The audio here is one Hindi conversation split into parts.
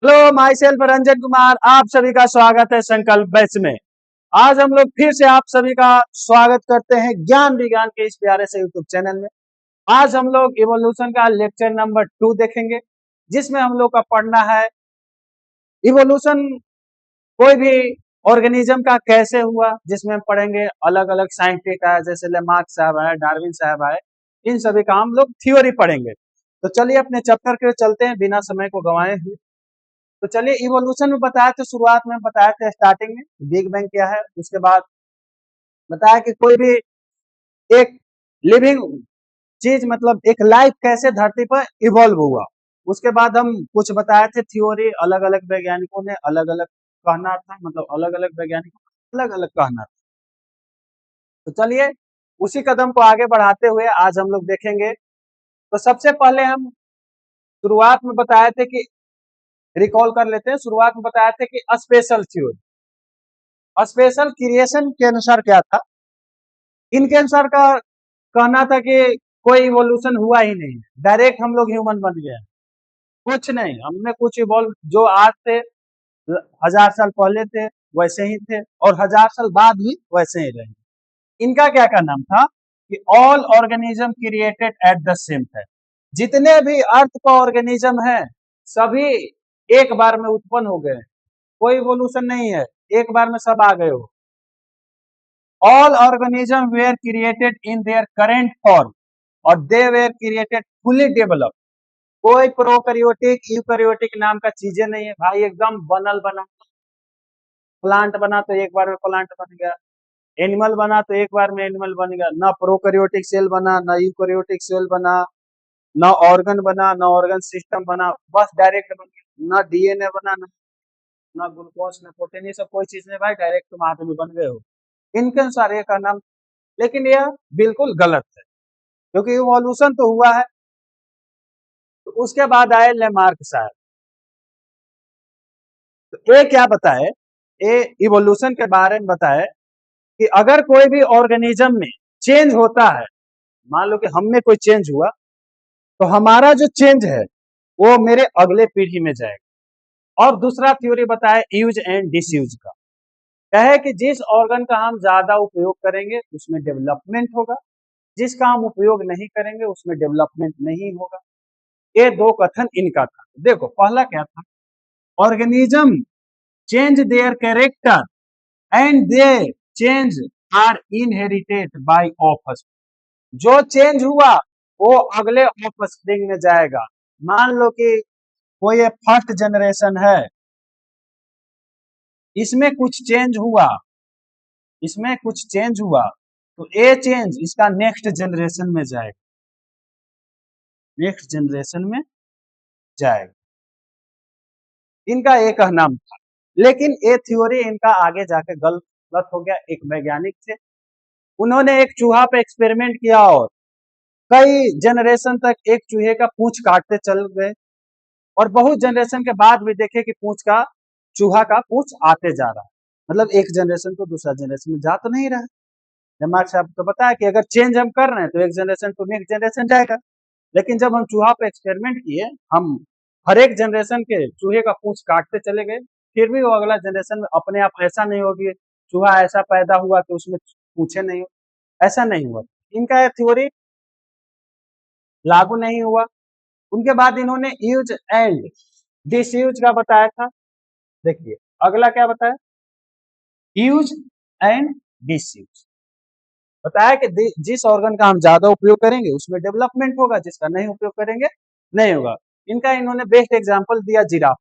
Hello, my self Ranjan Kumar. आप सभी का स्वागत है संकल्प बैच में। आज हम लोग फिर से आप सभी का स्वागत करते हैं ज्ञान विज्ञान के इस प्यारे से यूट्यूब चैनल में। आज हम लोग इवोल्यूशन का लेक्चर नंबर 2 देखेंगे, जिसमें हम लोग का पढ़ना है इवोल्यूशन कोई भी ऑर्गेनिज्म का कैसे हुआ, जिसमें हम पढ़ेंगे अलग अलग साइंटिस्ट आए, जैसे लेमार्क साहब आए, डार्विन साहब आए, इन सभी का हम लोग थ्योरी पढ़ेंगे। तो चलिए अपने चैप्टर के चलते हैं बिना समय को गंवाए हुए। तो चलिए, इवोल्यूशन में बताया थे, शुरुआत में बताया थे स्टार्टिंग में बिग बैंग क्या है, उसके बाद बताया कि कोई भी एक लिविंग चीज मतलब एक लाइफ कैसे धरती पर इवॉल्व हुआ। उसके बाद हम कुछ बताए थे थ्योरी, अलग अलग वैज्ञानिकों ने अलग अलग कहना था, मतलब अलग अलग वैज्ञानिकों का अलग अलग कहना था। तो चलिए उसी कदम को आगे बढ़ाते हुए आज हम लोग देखेंगे। तो सबसे पहले हम शुरुआत में बताए थे कि रिकॉल कर लेते हैं, शुरुआत में बताया थे कि स्पेशल थ्योरी, स्पेशल क्रिएशन के अनुसार क्या था। इनके अनुसार का कहना था कि कोई इवोल्यूशन हुआ ही नहीं, डायरेक्ट हम लोग ह्यूमन बन गए हैं। कुछ नहीं, हमने कुछ इवॉल्व जो आज से 1000 साल पहले थे वैसे ही थे, और 1000 साल बाद भी वैसे ही रहेंगे। इनका क्या का नाम था कि all organism created at the same time. जितने भी अर्थ का ऑर्गेनिज्म है सभी एक बार में उत्पन्न हो गए, कोई इवोल्यूशन नहीं है, एक बार में सब आ गए हो। All organisms were created in their current form और they were created fully developed। कोई प्रोकैरियोटिक यूकैरियोटिक नाम का चीजें नहीं है भाई, एकदम बनल बना। प्लांट बना तो एक बार में प्लांट बन गया, एनिमल बना तो एक बार में एनिमल बन गया। ना प्रोकैरियोटिक सेल बना, ना यूकैरियोटिक सेल बना, ना ऑर्गन बना, ना ऑर्गन सिस्टम बना, बस डायरेक्ट बन गया। ना डीएनए बना, ना ग्लूकोज, ना प्रोटीन, ये सब कोई चीज नहीं भाई, डायरेक्ट तुम आदमी बन गए हो। इनके अनुसार ये का नाम, लेकिन यह बिल्कुल गलत है, क्योंकि इवोल्यूशन तो हुआ है। तो उसके बाद आए लेमार्क साहब। तो ये क्या बताए, ये इवोल्यूशन के बारे में बताए कि अगर कोई भी ऑर्गेनिज्म में चेंज होता है, मान लो कि हम में कोई चेंज हुआ, तो हमारा जो चेंज है वो मेरे अगले पीढ़ी में जाएगा। और दूसरा थ्योरी बताए यूज एंड डिसयूज का, कहे कि जिस ऑर्गन का हम ज्यादा उपयोग करेंगे उसमें डेवलपमेंट होगा, जिसका हम उपयोग नहीं करेंगे उसमें डेवलपमेंट नहीं होगा। ये दो कथन इनका था। देखो पहला क्या था, organism change their character and they change are inherited by offspring. जो चेंज हुआ वो अगले ऑफस्प्रिंग में जाएगा। मान लो कि कोई फर्स्ट जनरेशन है, इसमें कुछ चेंज हुआ, इसमें कुछ चेंज हुआ, तो ये चेंज इसका नेक्स्ट जनरेशन में जाएगा, नेक्स्ट जनरेशन में जाएगा। इनका एक नाम था, लेकिन ये थ्योरी इनका आगे जाके गलत हो गया। एक वैज्ञानिक थे, उन्होंने एक चूहा पे एक्सपेरिमेंट किया और कई जनरेशन तक एक चूहे का पूंछ काटते चल गए, और बहुत जनरेशन के बाद भी देखे कि पूंछ का चूहा का पूंछ आते जा रहा है, मतलब एक जनरेशन तो दूसरा जनरेशन में जा तो नहीं रहा। दिमाग साहब तो बताया कि अगर चेंज हम कर रहे हैं तो एक जनरेशन तो नेक्स्ट जनरेशन जाएगा। लेकिन जब हम चूहा पे एक्सपेरिमेंट किए, हम हर एक जनरेशन के चूहे का पूंछ काटते चले गए, फिर भी वो अगला जनरेशन में अपने आप ऐसा नहीं होगी चूहा ऐसा पैदा हुआ कि उसमें पूछे नहीं हो, ऐसा नहीं हुआ। इनका थ्योरी लागू नहीं हुआ। उनके बाद इन्होंने यूज एंड डिसयूज का बताया था। देखिए अगला क्या बताया, यूज एंड डिसयूज बताया कि जिस ऑर्गन का हम ज्यादा उपयोग करेंगे उसमें डेवलपमेंट होगा, जिसका नहीं उपयोग करेंगे नहीं होगा। इनका इन्होंने बेस्ट एग्जांपल दिया जिराफ।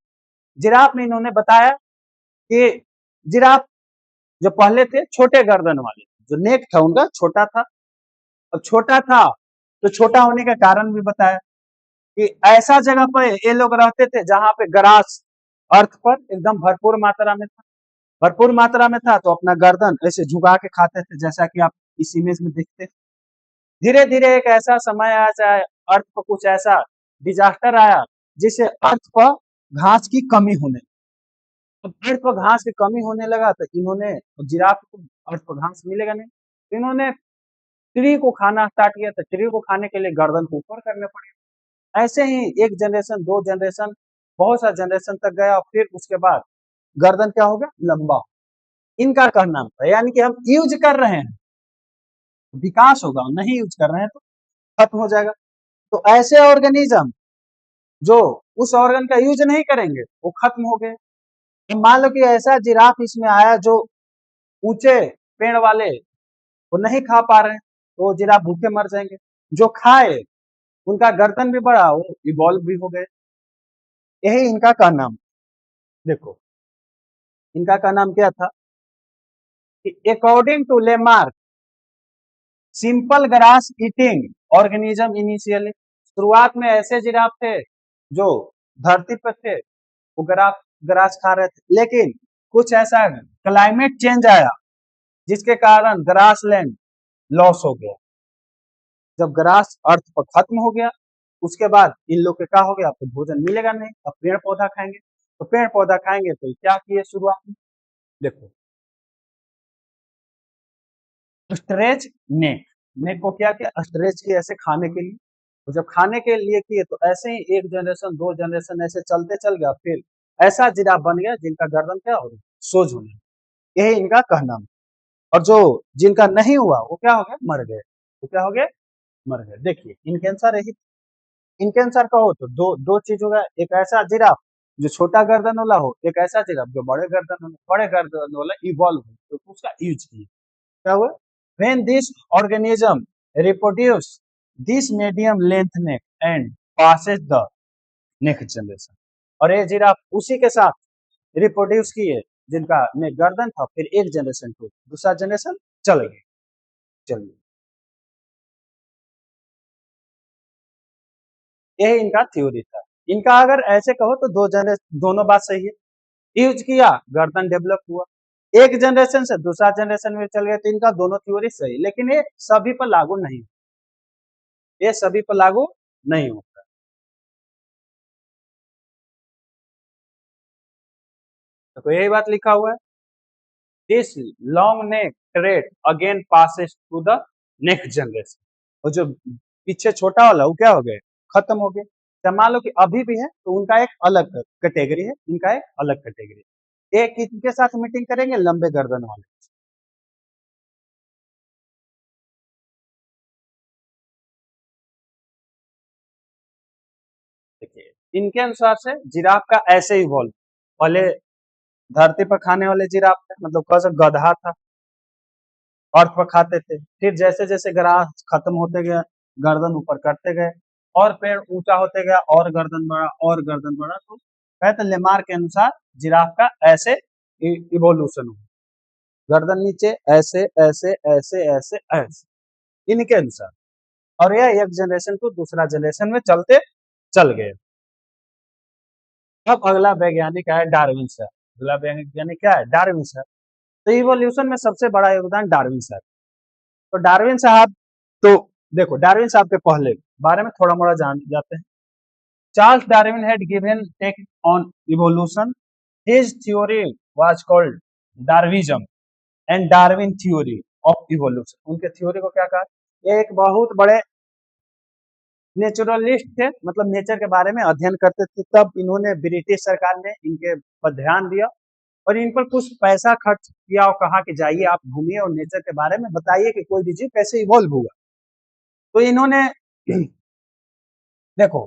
जिराफ में इन्होंने बताया कि जिराफ जो पहले थे छोटे गर्दन वाले, जो नेक था उनका छोटा था। अब छोटा था तो छोटा होने का कारण भी बताया कि ऐसा जगह पर ये लोग रहते थे जहां पे ग्रास अर्थ पर एकदम भरपूर मात्रा में था, भरपूर मात्रा में था, तो अपना गर्दन ऐसे झुका के खाते थे, जैसा कि आप इस इमेज में देखते हैं। धीरे धीरे एक ऐसा समय आया, चाहे अर्थ पर कुछ ऐसा डिजास्टर आया जिससे अर्थ पर घास की कमी होने, अब अर्थ पर घास की कमी होने लगा, तो इन्होंने, जिराफ को अर्थ पर घास मिलेगा नहीं, तो इन्होंने ट्री को खाना स्टार्ट किया। तो ट्री को खाने के लिए गर्दन को ऊपर करने पड़े। ऐसे ही एक जनरेशन, दो जनरेशन बहुत सा जनरेशन तक गया और फिर उसके बाद गर्दन क्या हो गया, लंबा। इनका कहना था, यानी कि हम यूज कर रहे हैं विकास होगा, नहीं यूज कर रहे हैं तो खत्म हो जाएगा। तो ऐसे ऑर्गेनिज्म जो उस ऑर्गन का यूज नहीं करेंगे वो खत्म हो गए। तो मान लो कि ऐसा जिराफ इसमें आया जो ऊंचे पेड़ वाले वो नहीं खा पा रहे हैं, तो जिराफ भूखे मर जाएंगे। जो खाए उनका गर्दन भी बड़ा, वो इवॉल्व भी हो गए। यही इनका का नाम। देखो इनका का नाम क्या था कि according to Lamarck simple grass eating organism initially, शुरुआत में ऐसे जिराफ थे जो धरती पर थे, वो ग्रास खा रहे थे, लेकिन कुछ ऐसा क्लाइमेट चेंज आया जिसके कारण ग्रास लैंड लॉस हो गया। जब ग्रास अर्थ पर खत्म हो गया उसके बाद इन लोग के क्या हो गया, आपको भोजन मिलेगा नहीं, अब पेड़ पौधा खाएंगे। तो पेड़ पौधा खाएंगे तो क्या किए शुरुआत में, देखो स्ट्रेच नेक, नेक को क्या किया, स्ट्रेच किया ऐसे खाने के लिए। तो जब खाने के लिए किए तो ऐसे ही एक जनरेशन दो जनरेशन ऐसे चलते चल गया, फिर ऐसा जिराफ बन गया जिनका गर्दन क्या हो गया, सोज होने। यही इनका कहना। और जो जिनका नहीं हुआ वो क्या हो गया, मर गए। वो क्या हो गए, मर गए। देखिए इनके आंसर यही, इनके आंसर कहो तो दो दो चीज होगा, एक ऐसा जिराफ जो छोटा गर्दन वाला हो, एक ऐसा जिराफ जो बड़े गर्दन वाला इवॉल्व हो, तो उसका यूज किया। क्या हुआ, when this organism reproduce this medium length neck and passes the next generation, और ये जिराफ उसी के साथ रिप्रोड्यूस किए जिनका नेक गर्दन था, फिर एक जनरेशन टू दूसरा जनरेशन चल गए। चलिए यही इनका थ्योरी था। इनका अगर ऐसे कहो तो दो जनरेशन, दोनों बात सही है। यूज किया, गर्दन डेवलप हुआ, एक जनरेशन से दूसरा जनरेशन में चल गए, तो इनका दोनों थ्योरी सही, लेकिन ये सभी पर लागू नहीं, ये सभी पर लागू नहीं होता। तो यही बात लिखा हुआ है, this long neck trait again passes to the next generation. और जो पीछे छोटा वाला वो क्या हो गए, खत्म हो गए। जब मान लो कि अभी भी है तो उनका एक अलग कैटेगरी है, इनका एक अलग कैटेगरी। एक इनके साथ मीटिंग करेंगे, लंबे गर्दन वाले। देखिए इनके अनुसार से जिराफ का ऐसे इवॉल्व, पहले धरती पर खाने वाले जिराफ थे, मतलब कौन सा गधा था, अर्थ पर खाते थे। फिर जैसे जैसे ग्रास खत्म होते गया, गर्दन ऊपर करते गए, और पेड़ ऊंचा होते गया, और गर्दन बढ़ा और गर्दन बढ़ा। तो कहते लेमार के अनुसार जिराफ का ऐसे इवोल्यूशन हुआ, गर्दन नीचे ऐसे ऐसे ऐसे ऐसे ऐसे, इनके अनुसार। और यह एक जनरेशन टू दूसरा जनरेशन में चलते चल गए। अब अगला वैज्ञानिक है डार्विन सर। अगला वैज्ञानिक क्या है, डार्विन सर। तो इवोल्यूशन में सबसे बड़ा योगदान डार्विन सर। तो डार्विन साहब, तो देखो डार्विन साहब के पहले बारे में थोड़ा मोड़ा जान जाते हैं। Charles Darwin had given take on evolution, his theory was called Darwinism and Darwin theory of evolution. उनके थ्योरी को क्या कहा, ये एक बहुत बड़े नेचुरलिस्ट थे, मतलब नेचर के बारे में अध्ययन करते थे। तब इन्होंने ब्रिटिश सरकार ने इनके पर ध्यान दिया और इन पर कुछ पैसा खर्च किया और कहा कि जाइए आप घूमिए और नेचर के बारे में बताइए कि कोई भी जीव कैसे इवॉल्व होगा। तो इन्होंने देखो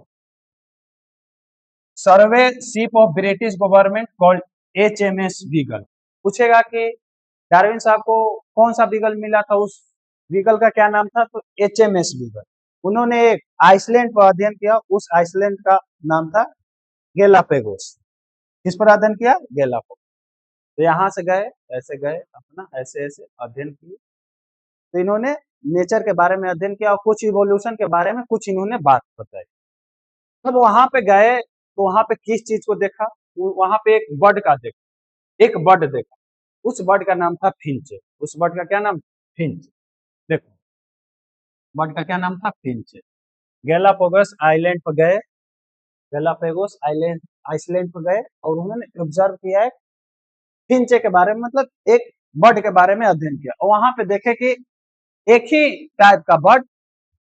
survey ship of British government called HMS Beagle, पूछेगा कि डार्विन साहब को कौन सा बीगल मिला था, उस बीगल का क्या नाम था, तो HMS बीगल। उन्होंने एक आइसलैंड पर अध्ययन किया, उस आइसलैंड का नाम था गेलापेगोस। किस पर अध्ययन किया, गेलापेगोस। तो यहाँ से गए, ऐसे गए अपना ऐसे ऐसे अध्ययन किए। तो इन्होंने नेचर के बारे में अध्ययन किया और कुछ इवोल्यूशन के बारे में कुछ इन्होंने बात बताई। तब वहां पे गए तो वहां पे किस चीज को देखा, वहां पे एक बर्ड का देखा, एक बर्ड देखा। उस बर्ड का नाम था फिंच। उस बर्ड का क्या नाम, फिंच। देखो बर्ड का क्या नाम था, फिंच। गैलापागोस आइलैंड पर गए, गैलापागोस आइलैंड आइसलैंड पर गए और उन्होंने ऑब्जर्व किया है फिंचे के बारे में, मतलब एक बर्ड के बारे में अध्ययन किया। और वहां पे देखे कि एक ही टाइप का बर्ड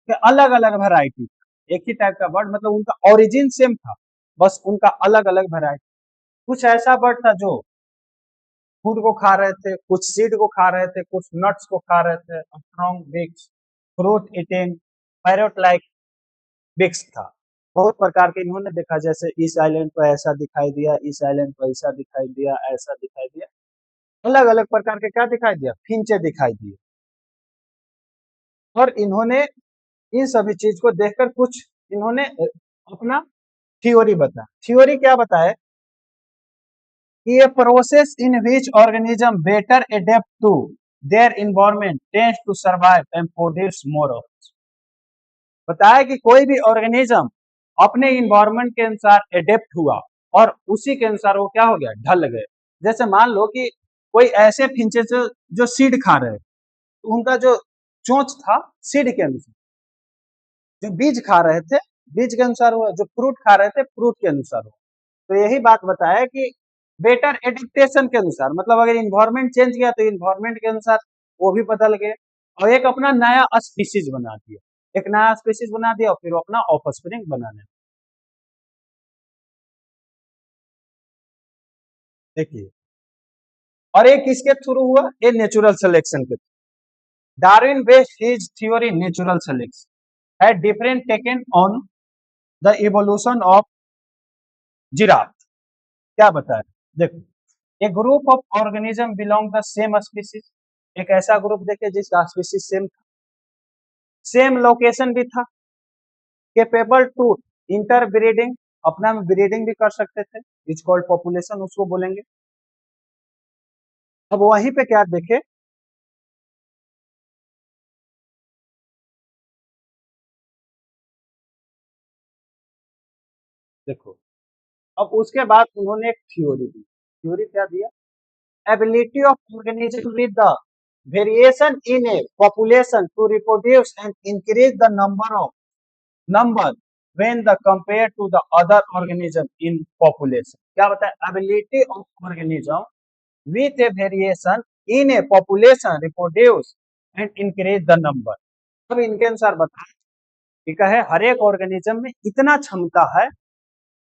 के अलग अलग वेराइटी, एक ही टाइप का बर्ड, मतलब उनका ओरिजिन सेम था बस उनका अलग अलग वैरायटी। कुछ ऐसा बर्ड था जो फूड को खा रहे थे, कुछ सीड को खा रहे थे, कुछ नट्स को खा रहे थे। Strong beaks, fruit eating, parrot like beaks था। बहुत प्रकार के इन्होंने देखा, जैसे इस आइलैंड पर ऐसा दिखाई दिया, इस आइलैंड पर ऐसा दिखाई दिया, ऐसा दिखाई दिया। अलग अलग प्रकार के क्या दिखाई दिया, फिंचे दिखाई दिए। और इन्होंने इन सभी चीज को देखकर कुछ इन्होंने अपना थ्योरी बताया। थ्योरी क्या बताया कि a process in which organism better adapt to their environment tends to survive and produce more of it। बताया कि कोई भी ऑर्गेनिज्म अपने इन्वायरमेंट के अनुसार एडेप्ट हुआ और उसी के अनुसार वो क्या हो गया, ढल गए। जैसे मान लो कि कोई ऐसे फिंचे जो सीड खा रहे, तो उनका जो चोंच था सीड के अनुसार, जो बीज खा रहे थे बीज के अनुसार हुआ, जो फ्रूट खा रहे थे फ्रूट के अनुसार हुआ। तो यही बात बताया कि बेटर एडिप्टेशन के अनुसार, मतलब अगर इन्वायरमेंट चेंज किया तो इन्वायरमेंट के अनुसार वो भी बदल गए और एक अपना नया स्पीसीज बना दिया, एक नया स्पीसीज बना दिया और फिर वो अपना ऑफस्प्रिंग बनाने। देखिए, और एक किसके थ्रू हुआ, ये नेचुरल सिलेक्शन के through. Darwin based his theory natural selection had different taken on the evolution of giraffe. क्या बताया, देखो, a group of organism belong the same species, एक ऐसा ग्रुप देखे जिसका स्पीसीज सेम था, सेम लोकेशन भी था, केपेबल टू इंटर ब्रीडिंग, अपना में ब्रीडिंग भी कर सकते थे, इज कॉल्ड पॉपुलेशन उसको बोलेंगे। अब वहीं पे क्या देखे, देखो, अब उसके बाद उन्होंने एक थ्योरी दी। थ्योरी क्या दिया, ability of organism with the variation in a population to reproduce and increase the number when the compared to the other organism in population। क्या बताया, ability of organism with a variation in a population reproduce and increase the number। अब इनके अनुसार बताया कि कहे हर एक ऑर्गेनिज्म में इतना क्षमता है,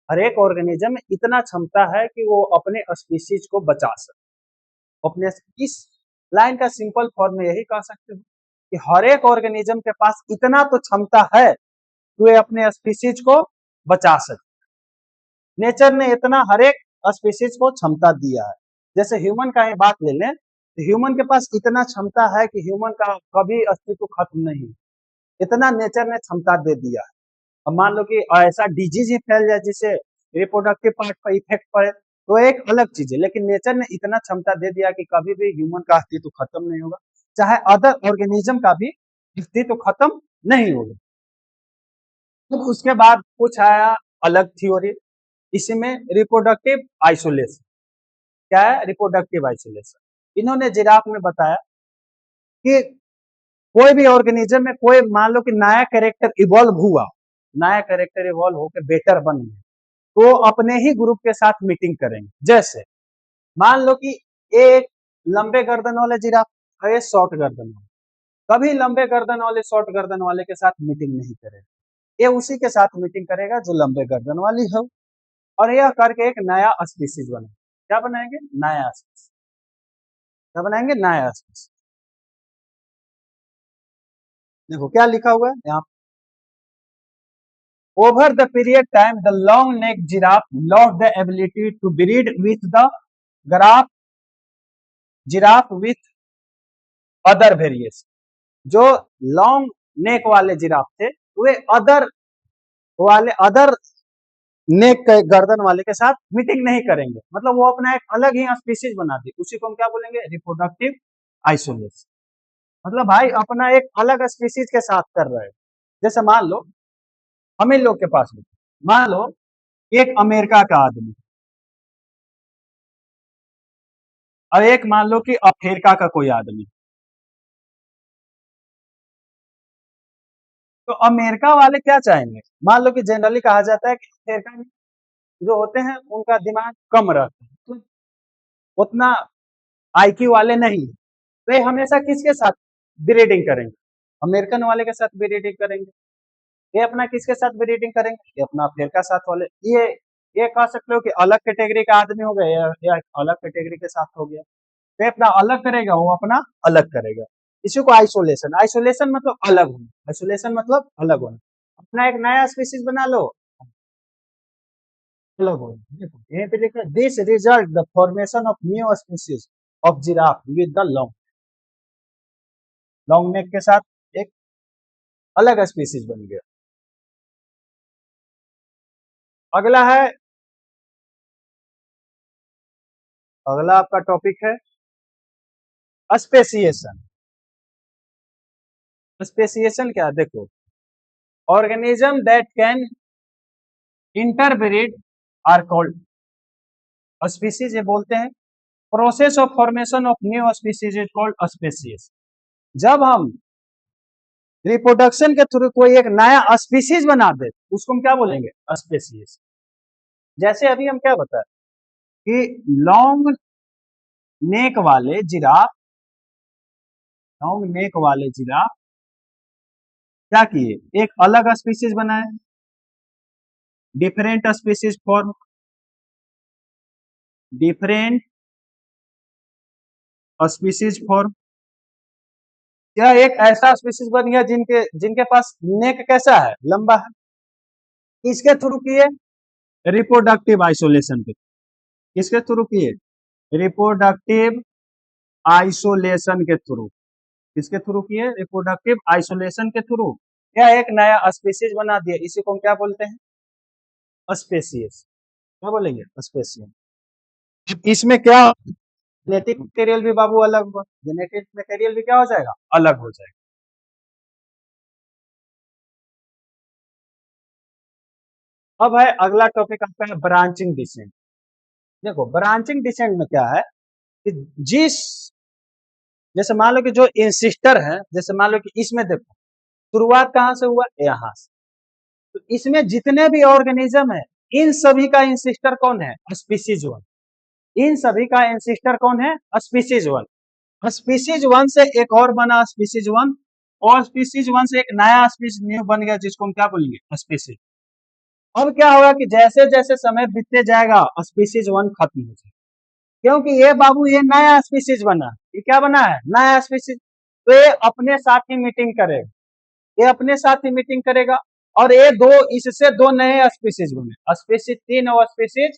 हर एक ऑर्गेनिज्म में इतना क्षमता है कि वो अपने स्पीसीज को बचा सके। अपने इस लाइन का सिंपल फॉर्म में यही कह सकते हो कि हर एक ऑर्गेनिज्म के पास इतना तो क्षमता है कि वे अपने स्पीसीज को बचा सके। नेचर ने इतना हर एक स्पीसीज को क्षमता दिया है। जैसे ह्यूमन का ये बात ले लें तो ह्यूमन के पास इतना क्षमता है कि ह्यूमन का कभी अस्तित्व खत्म नहीं, इतना नेचर ने क्षमता दे दिया है। अब मान लो कि ऐसा डिजीज ही फैल जाए जिससे रिप्रोडक्टिव पार्ट पर इफेक्ट पड़े तो एक अलग चीज है, लेकिन नेचर ने इतना क्षमता दे दिया कि कभी भी ह्यूमन का अस्तित्व खत्म नहीं होगा, चाहे अदर ऑर्गेनिज्म का भी अस्तित्व खत्म नहीं होगा। तो उसके बाद कुछ आया अलग थ्योरी, इसमें रिप्रोडक्टिव आइसोलेशन। क्या है, रिप्रोडक्टिव आइसोलेशन। इन्होंने जिराफ में बताया कि कोई भी ऑर्गेनिज्म में कोई मान लो कि नया कैरेक्टर इवॉल्व हुआ, नया कैरेक्टर इवॉल्व होकर बेटर बन गया, तो अपने ही ग्रुप के साथ मीटिंग करेंगे। जैसे मान लो कि एक लंबे गर्दन वाले जिराफ और एक शॉर्ट गर्दन वाले, कभी लंबे गर्दन वाले शॉर्ट गर्दन वाले के साथ मीटिंग नहीं करेगा, ये उसी के साथ मीटिंग करेगा जो लंबे गर्दन वाली हो, और यह करके एक नया स्पीसीज बनाएंगे। क्या बनाएंगे, नया स्पीसीज। क्या बनाएंगे, नया स्पीसीज। देखो क्या लिखा हुआ है यहाँ, over the period time the long neck giraffe lost the ability to breed with the graph giraffe with other variation. जो लॉन्ग नेक वाले जिराफ थे वे अदर नेक के गर्दन वाले के साथ मीटिंग नहीं करेंगे, मतलब वो अपना एक अलग ही स्पीसीज बना दी, उसी को हम क्या बोलेंगे, रिप्रोडक्टिव आइसोलेशन। मतलब भाई अपना एक अलग स्पीसीज के साथ कर रहे हैं। जैसे मान लो हम इन लोग के पास में, मान लो एक अमेरिका का आदमी और एक मान लो कि अफ्रीका का कोई आदमी, तो अमेरिका वाले क्या चाहेंगे, मान लो कि जनरली कहा जाता है कि अमेरिका में जो होते हैं उनका दिमाग कम रहता है, तो उतना आईक्यू वाले नहीं, तो ये हमेशा किसके साथ ब्रीडिंग करेंगे, अमेरिकन वाले के साथ ब्रीडिंग करेंगे। ये अपना किसके साथ ब्रीडिंग करेंगे, ये अपना अफ्रीका साथ वाले। ये कह सकते हो कि अलग कैटेगरी का आदमी हो गया या अलग कैटेगरी के साथ हो गया। तो अपना अलग करेगा, वो अपना अलग करेगा। इसी को आइसोलेशन, आइसोलेशन मतलब अलग होना, आइसोलेशन मतलब अलग होना। अपना एक नया स्पीसीज बना लो, अलग होना। देखो यहीं पे लिखा है this result the formation of new species of giraffe with the long नेक के साथ एक अलग स्पीसीज बन गया। अगला है, अगला आपका टॉपिक है स्पेसिएशन। स्पेसिएशन क्या है? देखो, organism that can interbreed are called species, ये बोलते हैं process of formation of new species is called species. जब हम रिप्रोडक्शन के थ्रू कोई एक नया स्पीसीज बना दे उसको हम क्या बोलेंगे? स्पेसीज। जैसे अभी हम क्या बताए कि लॉन्ग नेक वाले जिराफ, लॉन्ग नेक वाले जिराफ क्या किए? एक अलग स्पीसीज बनाए, different species form, different species form. यह एक ऐसा स्पीसीज बन गया जिनके जिनके पास नेक कैसा है? लंबा है। इसके थ्रू किए रिप्रोडक्टिव आइसोलेशन के, किसके थ्रू किए? रिप्रोडक्टिव आइसोलेशन के थ्रू। किसके थ्रू किए? रिप्रोडक्टिव आइसोलेशन के थ्रू। यह एक नया स्पीसीज बना दिया, इसी को हम क्या बोलते हैं? स्पेसीज। क्या बोलेंगे? स्पेसीज। इसमें क्या, जेनेटिक मटेरियल भी बाबू अलग होगा, जेनेटिक मटेरियल भी क्या हो जाएगा? अलग हो जाएगा। अब है अगला टॉपिक आपका है ब्रांचिंग डिसेंट। देखो ब्रांचिंग डिसेंट में क्या है कि जिस, जैसे मान लो कि जो इंसिस्टर है, जैसे मान लो कि इसमें देखो शुरुआत कहां से हुआ? यहां से। तो इसमें जितने भी ऑर्गेनिज्म है इन सभी का इंसिस्टर कौन है? Species one. इन सभी का इंसिस्टर कौन है? Species one. स्पीसीज वन से एक और बना स्पीसीज वन, और स्पीसीज वन से एक नया स्पीसीज न्यू बन गया जिसको हम क्या बोलेंगे? स्पीसीज। अब क्या होगा कि जैसे जैसे समय बीतते जाएगा स्पीसीज वन खत्म हो जाएगा, क्योंकि ये बाबू ये नया स्पीसीज बना। ये क्या बना है? नया स्पीसीज। तो ये अपने साथ ही मीटिंग करेगा, ये अपने साथ ही मीटिंग करेगा, और ये दो, इससे दो नए स्पीसीज बने, स्पीसीज 3 और स्पीसीज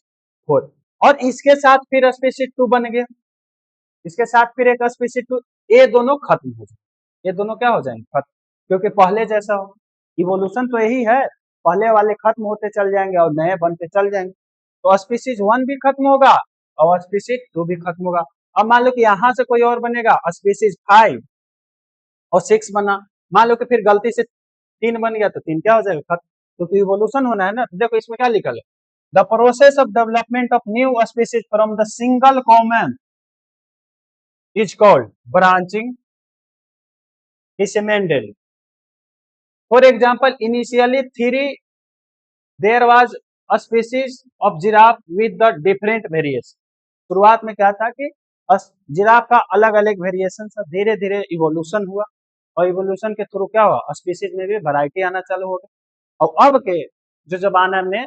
4। और इसके साथ फिर स्पीसीज 2 बन गया, इसके साथ फिर एक स्पीसीज 2। ये दोनों खत्म हो जाएंगे, ये दोनों क्या हो जाएंगे? खत्म। क्योंकि पहले जैसा हो, इवोल्यूशन तो यही है, पहले वाले खत्म होते चल जाएंगे और नए बनते चल जाएंगे। तो स्पीसीज 1 भी खत्म होगा और स्पीसीज 2 भी खत्म होगा। अब मान लो कि यहां से कोई और बनेगा, स्पीसीज 5 और 6 बना, मान लो कि फिर गलती से 3 बन गया, तो 3 क्या हो जाएगा? खत्म। क्योंकि इवोल्यूशन होना है ना। तो देखो इसमें क्या लिखा है, the process of development of new species from the single common is called branching dissemination. For example, initially three there was a species of giraffe with the different variation. शुरुआत में क्या था कि जिराफ का अलग अलग वेरिएशन था, धीरे धीरे इवोल्यूशन हुआ, और इवोल्यूशन के थ्रू क्या हुआ? स्पीसीज में भी वैरायटी आना चालू हो गया। और अब के जो जमाना में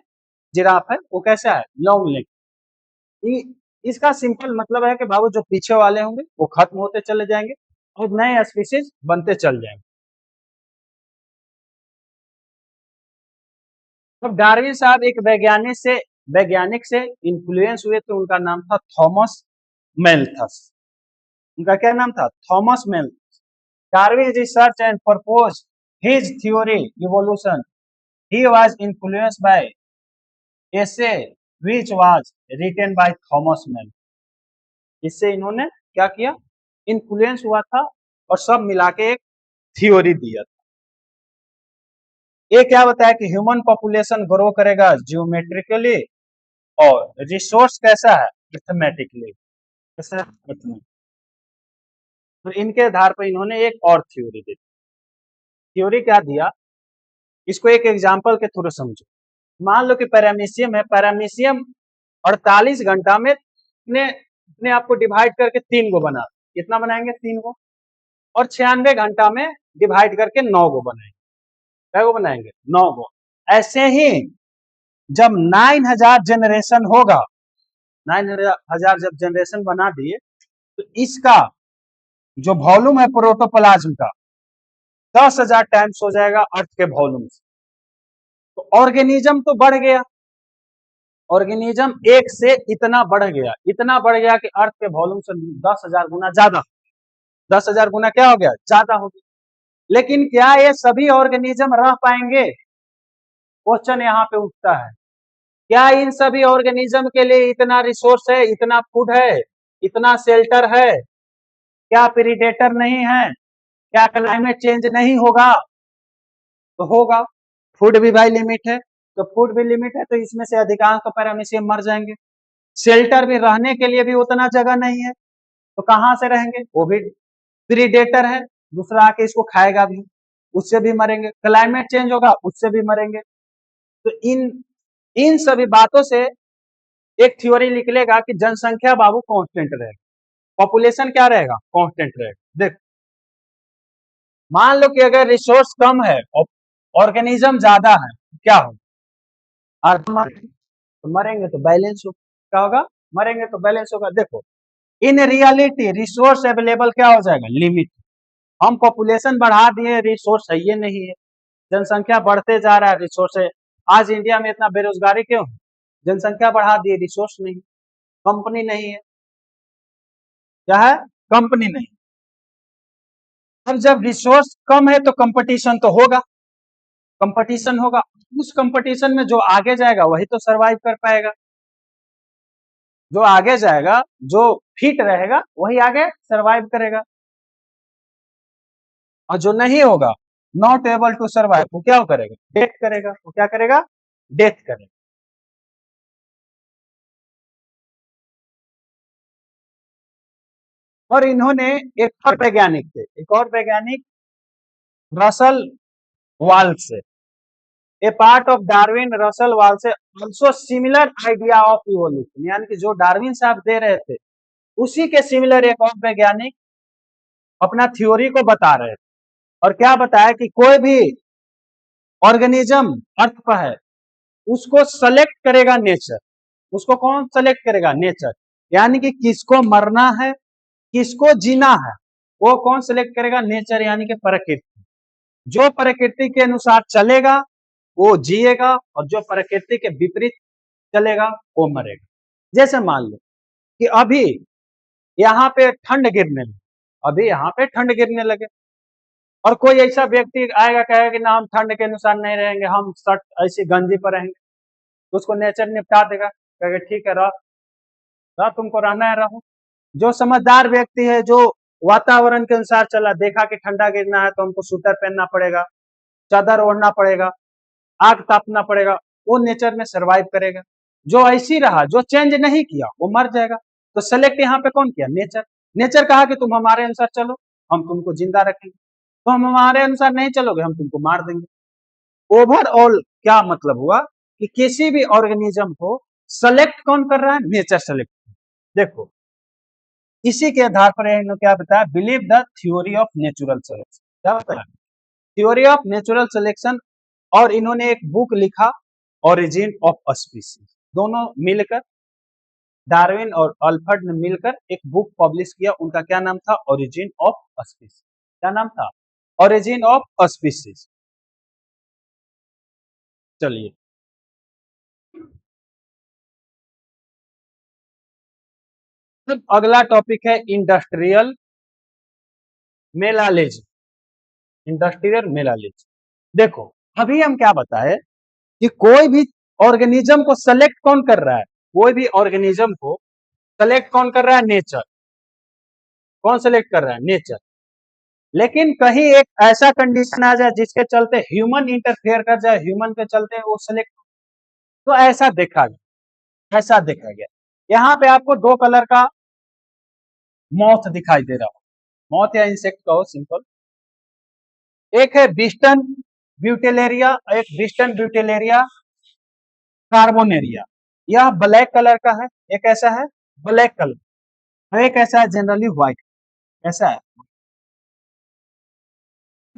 जिराफ है वो कैसा है? Long leg. इसका सिंपल मतलब है कि बाबू जो पीछे वाले होंगे वो खत्म होते चले जाएंगे और नए स्पीसीज बनते चल जाएंगे। अब डार्विन साहब एक वैज्ञानिक से इन्फ्लुएंस हुए थे, उनका नाम था थॉमस मेल्थस। उनका क्या नाम था? Thomas Malthus. Darwin research and propose his theory evolution, he was influenced by essay which was written by Thomas Malthus. इससे इन्होंने क्या किया? इन्फ्लुएंस हुआ था और सब मिला के एक थ्योरी दिया था। ये क्या बताया कि ह्यूमन पॉपुलेशन ग्रो करेगा जियोमेट्रिकली, और रिसोर्स कैसा है? मैथमेटिकली। कैसा है? तो इनके आधार पर इन्होंने एक और थ्योरी दी। थ्योरी क्या दिया? इसको एक एग्जांपल के थ्रू समझो। मान लो कि पैरामीशियम है, पैरामीशियम 48 घंटा में अपने आप को डिवाइड करके 3 गो बना, कितना बनाएंगे? 3 गो। और 96 घंटा में डिवाइड करके 9 गो बनाएंगे। क्या गो बनाएंगे? 9 गो। ऐसे ही जब 9000 जनरेशन होगा, 9000 जब जनरेशन बना दिए तो इसका जो वॉल्यूम है प्रोटोप्लाज्म का 10,000 टाइम्स हो जाएगा अर्थ के वॉल्यूम से। तो ऑर्गेनिज्म तो बढ़ गया, ऑर्गेनिज्म एक से इतना बढ़ गया कि अर्थ के वॉल्यूम से 10,000 गुना ज्यादा, 10,000 गुना क्या हो गया, ज्यादा हो गया। लेकिन क्या ये सभी ऑर्गेनिज्म रह पाएंगे? क्वेश्चन यहाँ पे उठता है। क्या इन सभी ऑर्गेनिज्म के लिए इतना रिसोर्स है, इतना फूड है, इतना शेल्टर है? क्या प्रीडेटर नहीं है? क्या क्लाइमेट चेंज नहीं होगा? तो होगा। फूड भी भाई लिमिट है, तो फूड भी लिमिट है, तो इसमें से अधिकांश तो पैरामीशियम मर जाएंगे। शेल्टर भी रहने के लिए भी उतना जगह नहीं है, तो कहां से रहेंगे? वो भी प्रीडेटर है, दूसरा आके इसको खाएगा भी, उससे भी मरेंगे। क्लाइमेट चेंज होगा, उससे भी मरेंगे। तो इन इन सभी बातों से एक थ्योरी निकलेगा कि जनसंख्या बाबू कांस्टेंट रहेगा, पॉपुलेशन क्या रहेगा, कांस्टेंट रहेगा। देख, मान लो कि अगर रिसोर्स कम है और ऑर्गेनिज्म ज्यादा है, क्या होगा? तो मरेंगे तो बैलेंस होगा। क्या होगा? मरेंगे तो बैलेंस होगा। देखो, इन रियलिटी रिसोर्स अवेलेबल क्या हो जाएगा, लिमिट। हम पॉपुलेशन बढ़ा दिए, रिसोर्स है ये नहीं है, जनसंख्या बढ़ते जा रहा है, रिसोर्स है। आज इंडिया में इतना बेरोजगारी क्यों है? जनसंख्या बढ़ा दिए, रिसोर्स नहीं, कंपनी नहीं है। क्या है? कंपनी नहीं। अब जब रिसोर्स कम है तो कंपटीशन तो होगा, कंपटीशन होगा। उस कंपटीशन में जो आगे जाएगा वही तो सरवाइव कर पाएगा, जो आगे जाएगा, जो फिट रहेगा वही आगे सरवाइव करेगा। और जो नहीं होगा, नॉट एबल टू सर्वाइव, वो क्या करेगा? डेथ करेगा। वो क्या करेगा? डेथ करेगा। और इन्होंने एक और वैज्ञानिक थे, एक और वैज्ञानिक रसल वाल्स से, a part of Darwin, Russel Wallace से also similar idea of evolution, यानी कि जो डार्विन साहब दे रहे थे उसी के सिमिलर एक और वैज्ञानिक अपना थ्योरी को बता रहे थे। और क्या बताया कि कोई भी ऑर्गेनिज्म अर्थ पर है, उसको सेलेक्ट करेगा नेचर। उसको कौन सेलेक्ट करेगा? नेचर। यानी कि किसको मरना है, किसको जीना है, वो कौन सेलेक्ट करेगा? नेचर, यानी कि प्रकृति। जो प्रकृति के अनुसार चलेगा वो जिएगा, और जो प्रकृति के विपरीत चलेगा वो मरेगा। जैसे मान लो कि अभी यहाँ पे ठंड गिरने लगे, अभी यहाँ पे ठंड गिरने लगे, और कोई ऐसा व्यक्ति आएगा कहेगा कि ना हम ठंड के अनुसार नहीं रहेंगे, हम शर्ट ऐसी गंजी पर रहेंगे, तो उसको नेचर निपटा देगा, कहेगा ठीक है, रह तुमको रहना है रहो। जो समझदार व्यक्ति है, जो वातावरण के अनुसार चला, देखा कि ठंडा गिरना है तो हमको स्वेटर पहनना पड़ेगा, चादर ओढ़ना पड़ेगा, आग तापना पड़ेगा, वो नेचर में सरवाइव करेगा। जो ऐसी रहा, जो चेंज नहीं किया, वो मर जाएगा। तो सेलेक्ट यहाँ पे कौन किया? नेचर। नेचर कहा कि तुम हमारे अनुसार चलो, हम तुमको जिंदा रखेंगे, तो हम हमारे अनुसार नहीं चलोगे, हम तुमको मार देंगे। ओवरऑल क्या मतलब हुआ कि किसी भी ऑर्गेनिज्म को सेलेक्ट कौन कर रहा है? Nature select. देखो, इसी के आधार पर इन्होंने क्या बताया? Believe the theory of natural selection. क्या बताया? Theory of natural selection. और इन्होंने एक बुक लिखा, ओरिजिन ऑफ स्पीसीज। दोनों मिलकर, डार्विन और अल्फ्रेड ने मिलकर एक बुक पब्लिश किया। उनका क्या नाम था? Origin of species. क्या नाम था? Origin of species. चलिए, अब अगला टॉपिक है इंडस्ट्रियल मेलालेज। इंडस्ट्रियल मेलालेज। देखो, अभी हम क्या बताए कि कोई भी ऑर्गेनिज्म को सेलेक्ट कौन कर रहा है? कोई भी ऑर्गेनिज्म को सेलेक्ट कौन कर रहा है? नेचर। कौन सेलेक्ट कर रहा है? नेचर। लेकिन कहीं एक ऐसा कंडीशन आ जाए जिसके चलते ह्यूमन इंटरफेयर कर जाए, ह्यूमन के चलते वो सेलेक्ट, तो ऐसा देखा गया, ऐसा देखा गया। यहाँ पे आपको दो कलर का मॉथ दिखाई दे रहा हो, मॉथ या इंसेक्ट कहो, सिंपल। एक है बिस्टन ब्यूटेलेरिया, एक बिस्टन ब्यूटेलेरिया कार्बोनेरिया। यह ब्लैक कलर का है, एक ऐसा है ब्लैक कलर, एक ऐसा है जनरली व्हाइट, ऐसा है।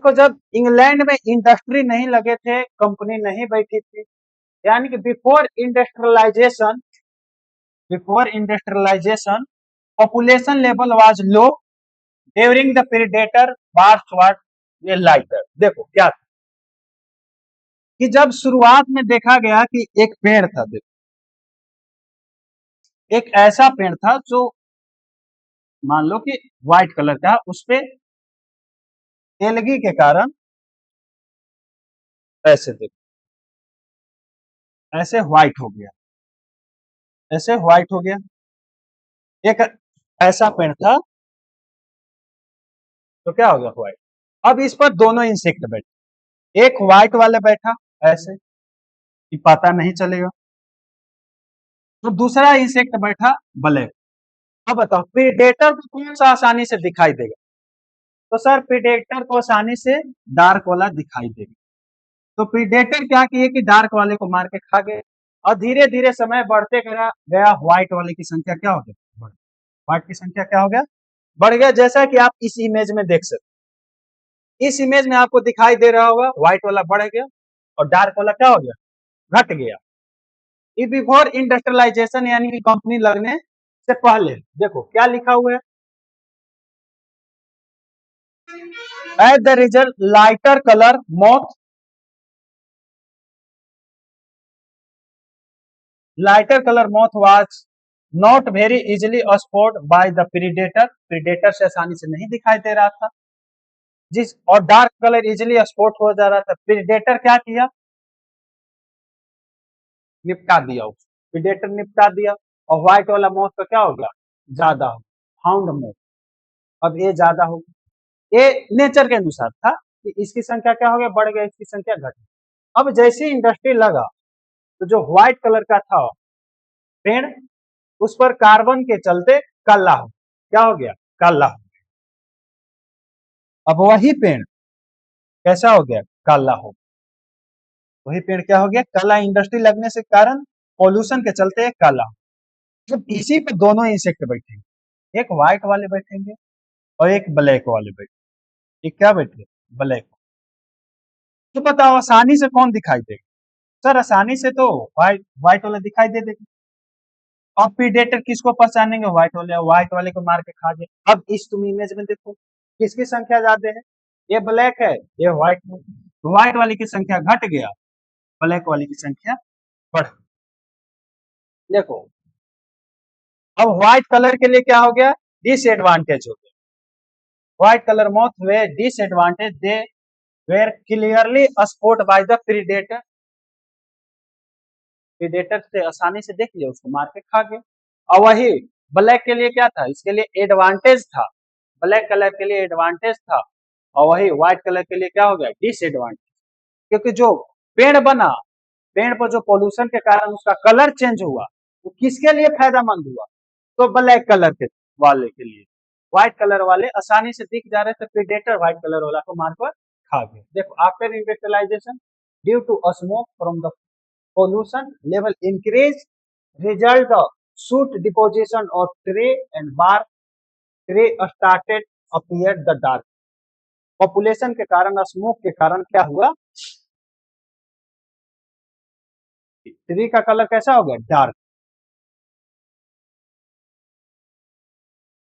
तो जब इंग्लैंड में इंडस्ट्री नहीं लगे थे, कंपनी नहीं बैठी थी, यानी कि before industrialization population level was low during the predator birds was ये लाइटर। देखो क्या था कि जब शुरुआत में देखा गया कि एक पेड़ था, देखो एक ऐसा पेड़ था जो मान लो कि व्हाइट कलर का, उस पे एलगी के कारण ऐसे देखो ऐसे व्हाइट हो गया, ऐसे व्हाइट हो गया। एक ऐसा पेड़ था तो क्या हो गया व्हाइट। अब इस पर दोनों इंसेक्ट बैठे, एक व्हाइट वाला बैठा ऐसे कि पता नहीं चलेगा, तो दूसरा इंसेक्ट बैठा ब्लैक। अब बताओ प्रीडेटर को कौन सा आसानी से दिखाई देगा? तो सर प्रीडेटर को आसानी से डार्क वाला दिखाई देगा। तो प्रीडेटर क्या किए कि डार्क वाले को मार के खा गए, और धीरे धीरे समय बढ़ते गया व्हाइट वाले की संख्या क्या हो गया, व्हाइट की संख्या क्या हो गया, बढ़ गया। जैसा कि आप इस इमेज में देख सकते, इस इमेज में आपको दिखाई दे रहा होगा व्हाइट वाला बढ़ गया और डार्क वाला क्या हो गया, घट गया। ये बिफोर इंडस्ट्रियलाइजेशन यानी कि कंपनी लगने से पहले। देखो क्या लिखा हुआ है, at the result lighter colour moth lighter colour moth was not very easily spot by the predator, predator से आसानी से नहीं दिखाई दे रहा था जिस, और डार्क कलर इजिली स्पॉट हो जा रहा था। प्रीडेटर क्या किया, निपटा दिया उसको, प्रीडेटर निपटा दिया, और व्हाइट वाला मोथ का क्या हो गया, ज्यादा हो, फाउंड मोथ। अब ये ज्यादा हो, ये नेचर के अनुसार था कि इसकी संख्या क्या हो गया, बढ़ गया, इसकी संख्या घट गई। अब जैसे इंडस्ट्री लगा तो जो व्हाइट कलर का था पेड़, उस पर कार्बन के चलते काला हो, क्या हो गया, काला हो। अब वही पेड़ कैसा हो गया, काला हो, वही पेड़ क्या हो गया, काला। इंडस्ट्री लगने से कारण पॉल्यूशन के चलते काला हो। जब इसी पे दोनों इंसेक्ट बैठेंगे, एक व्हाइट वाले बैठेंगे और एक ब्लैक वाले बैठेंगे, एक क्या बैठे, ब्लैक। तो बताओ आसानी से कौन दिखाई देगा? सर आसानी से तो व्हाइट व्हाइट वाला दिखाई दे देगा। अब प्रीडेटर किसको पहचानेंगे, व्हाइट वाले को मार के खा गए। अब इस तुम इमेज में देखो किसकी संख्या ज्यादा है, ये ब्लैक है, ये व्हाइट है। व्हाइट वाले की संख्या घट गया, ब्लैक वाले की संख्या बढ़। देखो अब व्हाइट कलर के लिए क्या हो गया, डिसएडवांटेज हो गया। White colour moth way disadvantage, they were clearly spot by the predator, predator से आसानी से देख लिया, उसको मार के खा गए। और वही ब्लैक के लिए क्या था, इसके लिए एडवांटेज था, ब्लैक कलर के लिए एडवांटेज था, और वही व्हाइट कलर के लिए क्या हो गया, डिसएडवांटेज। क्योंकि जो पेड़ बना, पेड़ पर जो पोल्यूशन के कारण उसका कलर चेंज हुआ, तो किसके लिए फायदेमंद हुआ, तो ब्लैक कलर के वाले के लिए। व्हाइट कलर वाले आसानी से दिख जा रहे थे, प्रीडेटर व्हाइट कलर वाला को मारकर खा गए। देखो after industrialization due to smoke from the pollution level increase, result of soot deposition of tree and bark, tree started appear the dark। Population के कारण, स्मोक के कारण क्या हुआ, ट्री का कलर कैसा हो गया, डार्क।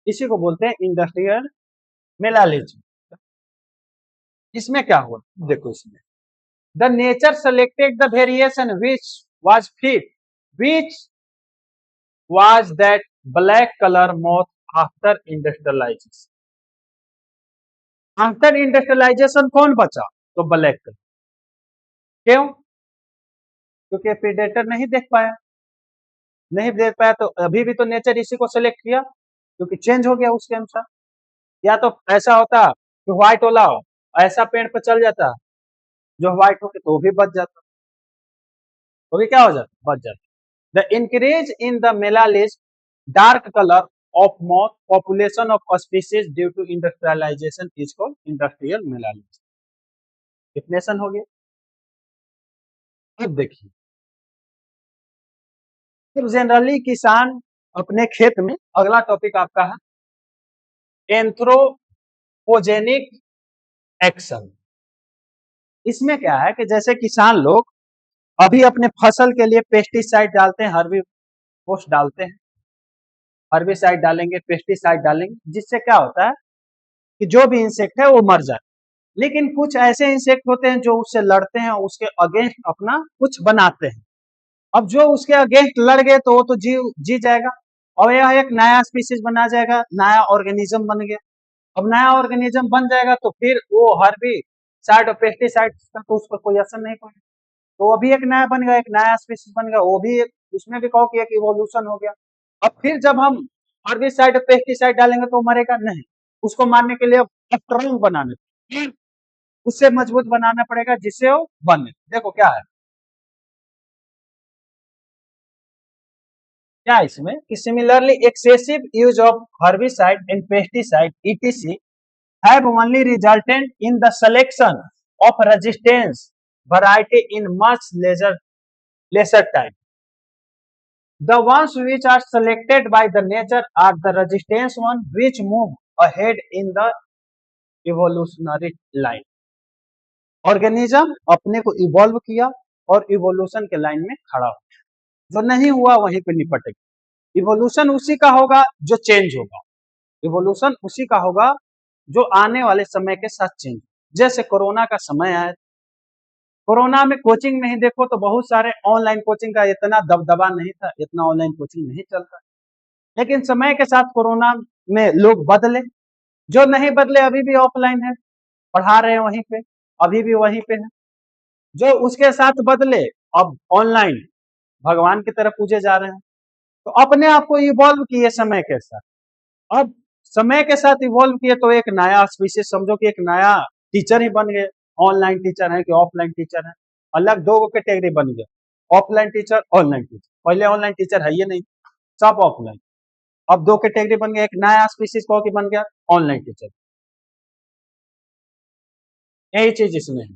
इसी को बोलते हैं इंडस्ट्रियल मेलालिज्म। इसमें क्या हुआ, देखो इसमें the nature selected the variation which was fit, which was that black colour moth after industrialization. After industrialization कौन बचा, तो ब्लैक कलर। क्यों, क्योंकि प्रीडेटर नहीं देख पाया, नहीं देख पाया तो अभी भी तो नेचर इसी को सेलेक्ट किया, क्योंकि चेंज हो गया उसके अनुसार। या तो ऐसा होता कि व्हाइट वाला हो, ऐसा पेड़ पर चल जाता जो व्हाइट होके, तो वो भी बच जाता, वो भी क्या हो जाता, बच जाता। The increase in the melanism dark colour of moth population of species due to industrialisation is called industrial melanism. Definition हो गया। अब देखिए, तो जनरली किसान अपने खेत में, अगला टॉपिक आपका है एंथ्रोपोजेनिक एक्शन। इसमें क्या है कि जैसे किसान लोग अभी अपने फसल के लिए पेस्टिसाइड डालते हैं, हर्बीवोस्ट डालते हैं, हर्बिसाइड डालेंगे, पेस्टिसाइड डालेंगे, जिससे क्या होता है कि जो भी इंसेक्ट है वो मर जाए। लेकिन कुछ ऐसे इंसेक्ट होते हैं जो उससे लड़ते हैं, उसके अगेंस्ट अपना कुछ बनाते हैं। अब जो उसके अगेंस्ट लड़ गए तो वो तो जी जाएगा और यह एक नया स्पीसीज बना जाएगा, नया ऑर्गेनिज्म बन गया। अब नया ऑर्गेनिज्म बन जाएगा तो फिर वो हर्बिसाइड और पेस्टिसाइड का तो उस पर कोई असर नहीं पड़ेगा। तो अभी एक नया बन गया, एक नया स्पीसीज बन गया, वो भी एक, उसमें भी कहो कि एक इवोल्यूशन हो गया। अब फिर जब हम हर्बिसाइड और पेस्टिसाइड डालेंगे तो मरेगा नहीं, उसको मारने के लिए स्ट्रॉन्ग बनाने, फिर उससे मजबूत बनाना पड़ेगा जिससे वो बने। देखो क्या है, क्या इसमें कि similarly excessive use of herbicide and pesticide etc have only resulted in the selection of resistance variety in much lesser time. The ones which are selected by the nature are the resistance one which move ahead in the evolutionary line. Organism अपने को इवॉल्व किया और इवोल्यूशन के लाइन में खड़ा हो, जो नहीं हुआ वहीं पे निपटेगा। इवोल्यूशन उसी का होगा जो चेंज होगा, इवोल्यूशन उसी का होगा जो आने वाले समय के साथ चेंज। जैसे कोरोना का समय आया, कोरोना में कोचिंग में ही देखो तो बहुत सारे ऑनलाइन कोचिंग का इतना दबदबा नहीं था, इतना ऑनलाइन कोचिंग नहीं चलता। लेकिन समय के साथ कोरोना में लोग बदले, जो नहीं बदले अभी भी ऑफलाइन है, पढ़ा रहे हैं वहीं पे, अभी भी वहीं पे है। जो उसके साथ बदले अब ऑनलाइन भगवान की तरफ पूजे जा रहे हैं, तो अपने आप को इवॉल्व किए समय के साथ। अब समय के साथ इवॉल्व किए तो एक नया स्पीशीज, समझो कि एक नया टीचर ही बन गए। ऑनलाइन टीचर है कि ऑफलाइन टीचर है, अलग दो कैटेगरी बन गया, ऑफलाइन टीचर, ऑनलाइन टीचर। पहले ऑनलाइन टीचर है ये नहीं, सब ऑफलाइन। अब दो कैटेगरी बन गया, एक नया स्पीशीज कहो कि बन गया ऑनलाइन टीचर। यही चीज इसमें है,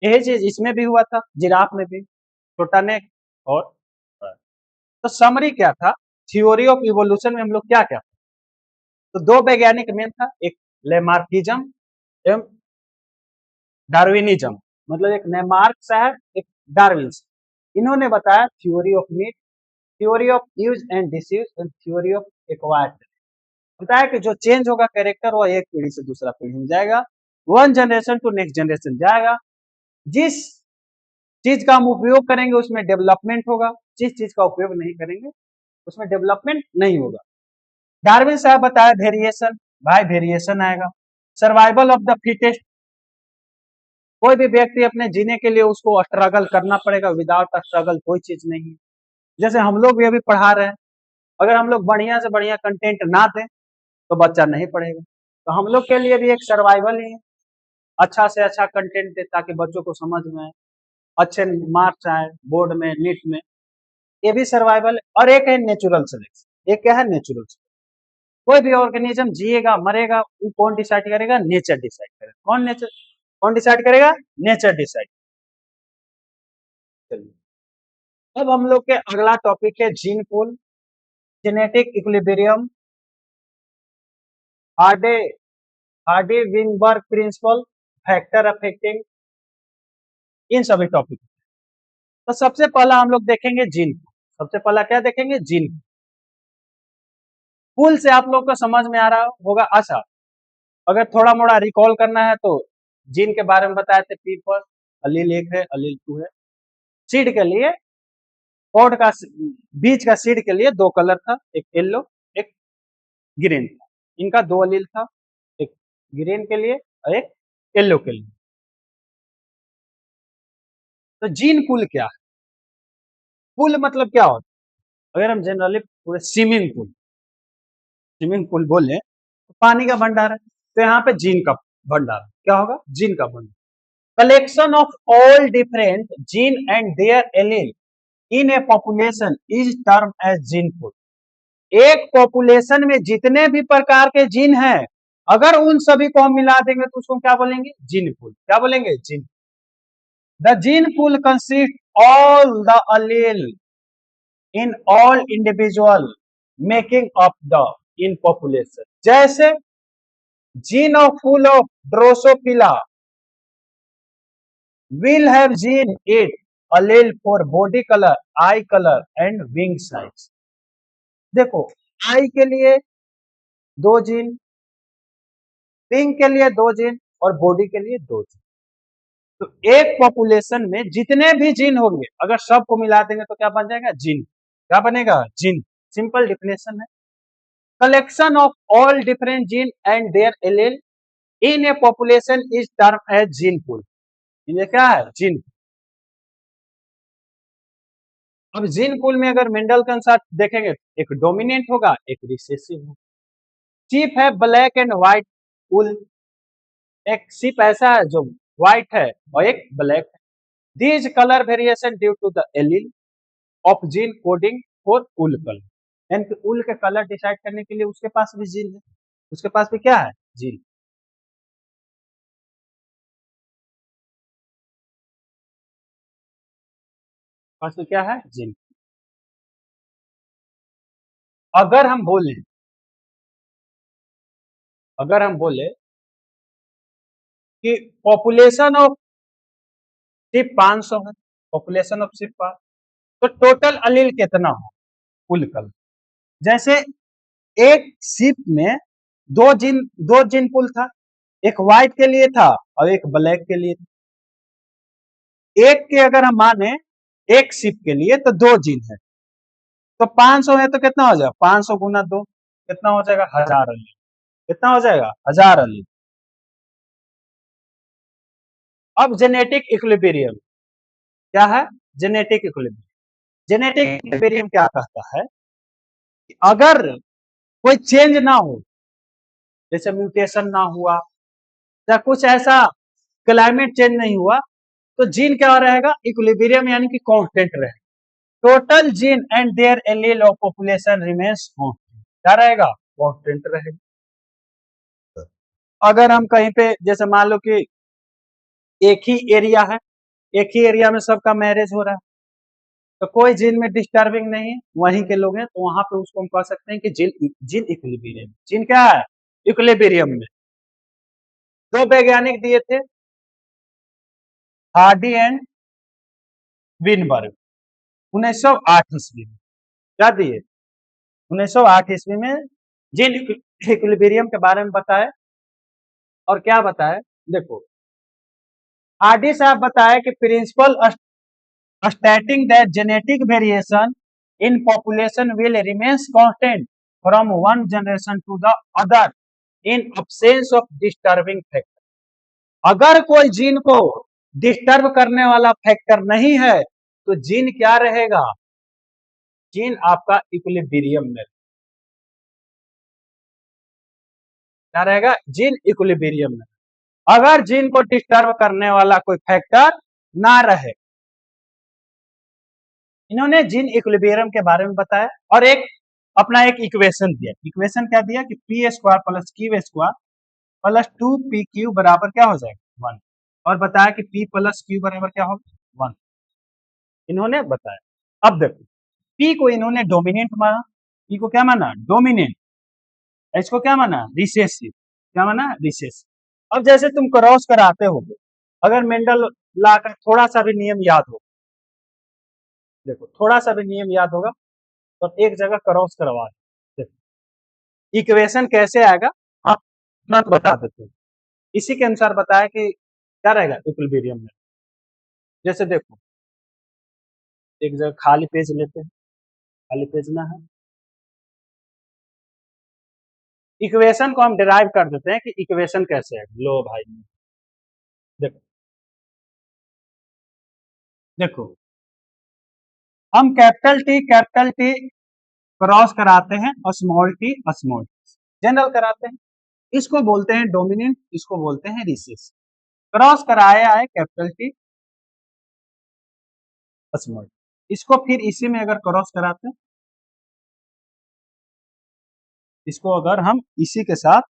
यही चीज इसमें भी हुआ था, जिराफ में भी, छोटा नेक और बड़ा। तो समरी क्या था, थ्योरी ऑफ इवोल्यूशन में हम लोग क्या क्या, तो दो वैज्ञानिक मेन था, एक लेमार्किज्म एवं डार्विनिज्म, मतलब एक लेमार्क्स है, एक डार्विन। इन्होंने बताया theory of meat, theory of use and disuse and theory of acquired. बताया कि जो चेंज होगा कैरेक्टर वो एक पीढ़ी से दूसरा पीढ़ी में जाएगा, one generation to next generation जाएगा। जिस चीज का हम उपयोग करेंगे उसमें डेवलपमेंट होगा, जिस चीज का उपयोग नहीं करेंगे उसमें डेवलपमेंट नहीं होगा। डार्विन साहब बताया वेरिएशन, भाई वेरिएशन आएगा। सर्वाइवल ऑफ द फिटेस्ट, कोई भी व्यक्ति अपने जीने के लिए उसको स्ट्रगल करना पड़ेगा, विदाउट स्ट्रगल कोई चीज नहीं है। जैसे हम लोग भी अभी पढ़ा रहे हैं, अगर हम लोग बढ़िया से बढ़िया कंटेंट ना दें तो बच्चा नहीं पढ़ेगा, तो हम लोग के लिए भी एक सर्वाइवल ही है, अच्छा से अच्छा कंटेंट दे ताकि बच्चों को समझ में आए, अच्छे मार्क्स आए बोर्ड में, नीट में, ये भी सर्वाइवल। और एक है नेचुरल सिलेक्शन, एक क्या है नेचुरल सिलेक्शन। कोई भी ऑर्गेनिज्म जिएगा मरेगा, वो कौन डिसाइड करेगा, नेचर डिसाइड करेगा। कौन डिसाइड करेगा, नेचर डिसाइड। चलिए अब हम लोग के अगला टॉपिक है gene pool, genetic equilibrium, Hardy Hardy Weinberg principle, factor affecting, इन सभी टॉपिक। तो सबसे पहला हम लोग देखेंगे जीन, सबसे पहला क्या देखेंगे, जीन पूल। से आप लोग को समझ में आ रहा होगा। अच्छा, अगर थोड़ा मोड़ा रिकॉल करना है तो जीन के बारे में बताए थे, पी पर अलील 1 है, अलील 2 है। सीड के लिए, पॉड का बीज का सीड के लिए दो कलर था, एक येलो एक ग्रीन था। इनका दो अलील था, एक ग्रीन के लिए और एक येलो के लिए। तो जीन पूल क्या है, पूल मतलब क्या होता है, अगर हम जनरली पूरे स्विमिंग पूल बोले तो पानी का भंडार है, तो यहाँ पे जीन का भंडार क्या होगा, जीन का भंडार। Collection of all different gene and their allele in a population is term as gene pool. एक पॉपुलेशन में जितने भी प्रकार के जीन हैं, अगर उन सभी को हम मिला देंगे तो उसको क्या बोलेंगे, जीन पूल। क्या बोलेंगे, gene. The gene pool consist all the allele in all individual making up the in population. जैसे gene of pool of drosophila will have gene it allele for body color, eye color and wing size। देखो, आई के लिए दो जीन, विंग के लिए दो जीन और बॉडी के लिए दो जीन। तो एक पॉपुलेशन में जितने भी जीन होंगे अगर सबको मिला देंगे तो क्या बन जाएगा? जीन। क्या बनेगा? जीन। सिंपल डिफिनेशन है। Collection of all different gene and their allele in a population is term as gene pool. ये क्या है? जीन। अब जीन पूल में अगर मेंडल के अनुसार देखेंगे, एक डोमिनेंट होगा, एक रिसेसिव होगा। चीफ है ब्लैक एंड व्हाइट वुल, एक सिप ऐसा है जो व्हाइट है और एक ब्लैक है। These colour variation due to the allele of gene coding for wool colour. यानी कि वुल के कलर डिसाइड करने के लिए उसके पास भी जीन है, उसके पास भी क्या है? जीन। पास में क्या है? जीन। अगर हम बोले, अगर हम बोले कि पॉपुलेशन ऑफ सिर्फ 500 है, पॉपुलेशन ऑफ सिर्फ 500, तो टोटल अलील कितना हो? कुल कलर। जैसे एक शिप में दो जीन पुल था, एक व्हाइट के लिए था और एक ब्लैक के लिए था। एक के अगर हम माने एक शिप के लिए तो दो जीन है, तो 500 है तो कितना हो जाएगा? 500 गुना दो कितना हो जाएगा? 1000 अली। कितना हो जाएगा? 1000 अली। अब जेनेटिक इक्विलिब्रियम क्या है? जेनेटिक इक्विलिब्रियम, जेनेटिक इक्विलिब्रियम क्या कहता है कि अगर कोई चेंज ना हो, जैसे म्यूटेशन ना हुआ या कुछ ऐसा क्लाइमेट चेंज नहीं हुआ, तो जीन क्या रहेगा? इक्विलिब्रियम यानी कि कांस्टेंट रहेगा। Total gene and their allele of population remains constant. क्या रहेगा? कांस्टेंट रहेगा। अगर हम कहीं पे जैसे मान लो कि एक ही एरिया है, एक ही एरिया में सबका मैरिज हो रहा है, तो कोई जीन में डिस्टर्बिंग नहीं है, वहीं के लोग हैं, तो वहां पे उसको हम कह सकते हैं कि जीन जीन इक्विलिब्रियम। जीन क्या है? इक्विलिब्रियम में। दो वैज्ञानिक दिए थे, हार्डी एंड विनबर्ग, 1908 ईस्वी में। क्या दिए? 1908 ईस्वी में जीन इक्विलिब्रियम के बारे में बताए। और क्या बताए? देखो, हार्डी साहब बताए कि principal stating that genetic variation in population will remains constant from one generation to the other in absence of disturbing factor। अगर कोई जीन को डिस्टर्ब करने वाला फैक्टर नहीं है तो जीन क्या रहेगा? जीन आपका इक्विलिब्रियम में। क्या रहेगा? जीन इक्विलिब्रियम में। अगर जीन को डिस्टर्ब करने वाला कोई फैक्टर ना रहे। इन्होंने जीन इक्विलिब्रियम के बारे में बताया और एक अपना एक इक्वेशन दिया। इक्वेशन क्या दिया कि P square plus Q square plus 2pq बराबर क्या हो जाएगा? 1। और बताया कि p प्लस क्यू बराबर क्या होगा? 1। इन्होंने बताया। अब देखो, p को इन्होंने डोमिनेंट माना, p को क्या माना? डोमिनेंट। इसको क्या माना? रिसेसिव। क्या माना? रिसेसिव। अब जैसे तुम क्रॉस कराते हो, अगर मेंडल लॉ का थोड़ा सा भी नियम याद हो, देखो थोड़ा सा भी नियम याद होगा तो एक जगह क्रॉस करवा देखो इक्वेशन कैसे आएगा आप तुरंत बता देते हो। इसी के अनुसार बताया कि क्या रहेगा इक्विलिब्रियम में। जैसे देखो, एक जगह खाली पेज लेते हैं, खाली पेज ना है, इक्वेशन को हम डिराइव कर देते हैं कि इक्वेशन कैसे है। लो भाई, देखो देखो, हम कैपिटल टी क्रॉस कराते हैं और स्मॉल टी जनरल कराते हैं। इसको बोलते हैं डोमिनेंट, इसको बोलते हैं रिसेसिव। क्रॉस कराया है कैपिटल टी स्मॉल, इसको फिर इसी में अगर क्रॉस कराते हैं, इसको अगर हम इसी के साथ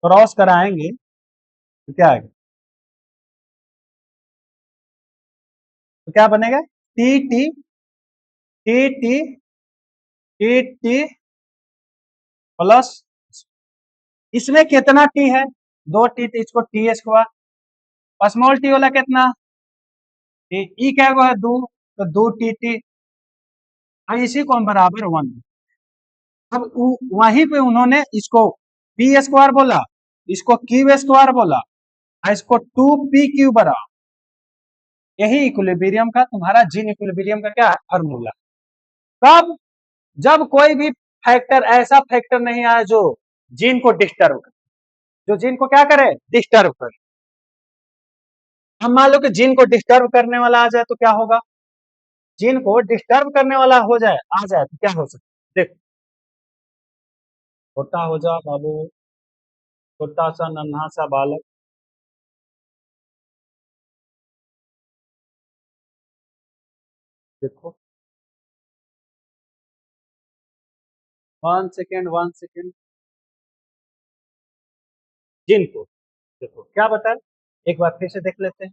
क्रॉस कराएंगे तो क्या आएगा? तो क्या बनेगा? T T T T T T plus, इसमें कितना टी है? दो टी, तो इसको टी स्क्वायर स्मॉल टी वाला कितना, ई क्या है 2, तो 2 टी, इसी को हम बराबर 1। अब वहीं पे उन्होंने इसको पी स्क्वायर बोला, इसको क्यू स्क्वायर बोला, और इसको 2p क्यू बना। यही इक्विलिब्रियम का तुम्हारा जीन इक्विलिब्रियम का क्या है फॉर्मूला। तब जब कोई भी फैक्टर, ऐसा फैक्टर नहीं आया जो जीन को डिस्टर्ब करे, जो जीन को क्या करे, डिस्टर्ब करे। हम मान लो कि जीन को डिस्टर्ब करने वाला आ जाए तो क्या होगा, जीन को डिस्टर्ब करने वाला हो जाए, आ जाए तो क्या हो सकता है। देखो, छोटा हो जा बाबू, छोटा सा नन्हा सा बालक, देखो 1 सेकेंड 1 सेकेंड, जीन को देखो क्या बताए, एक बार फिर से देख लेते हैं।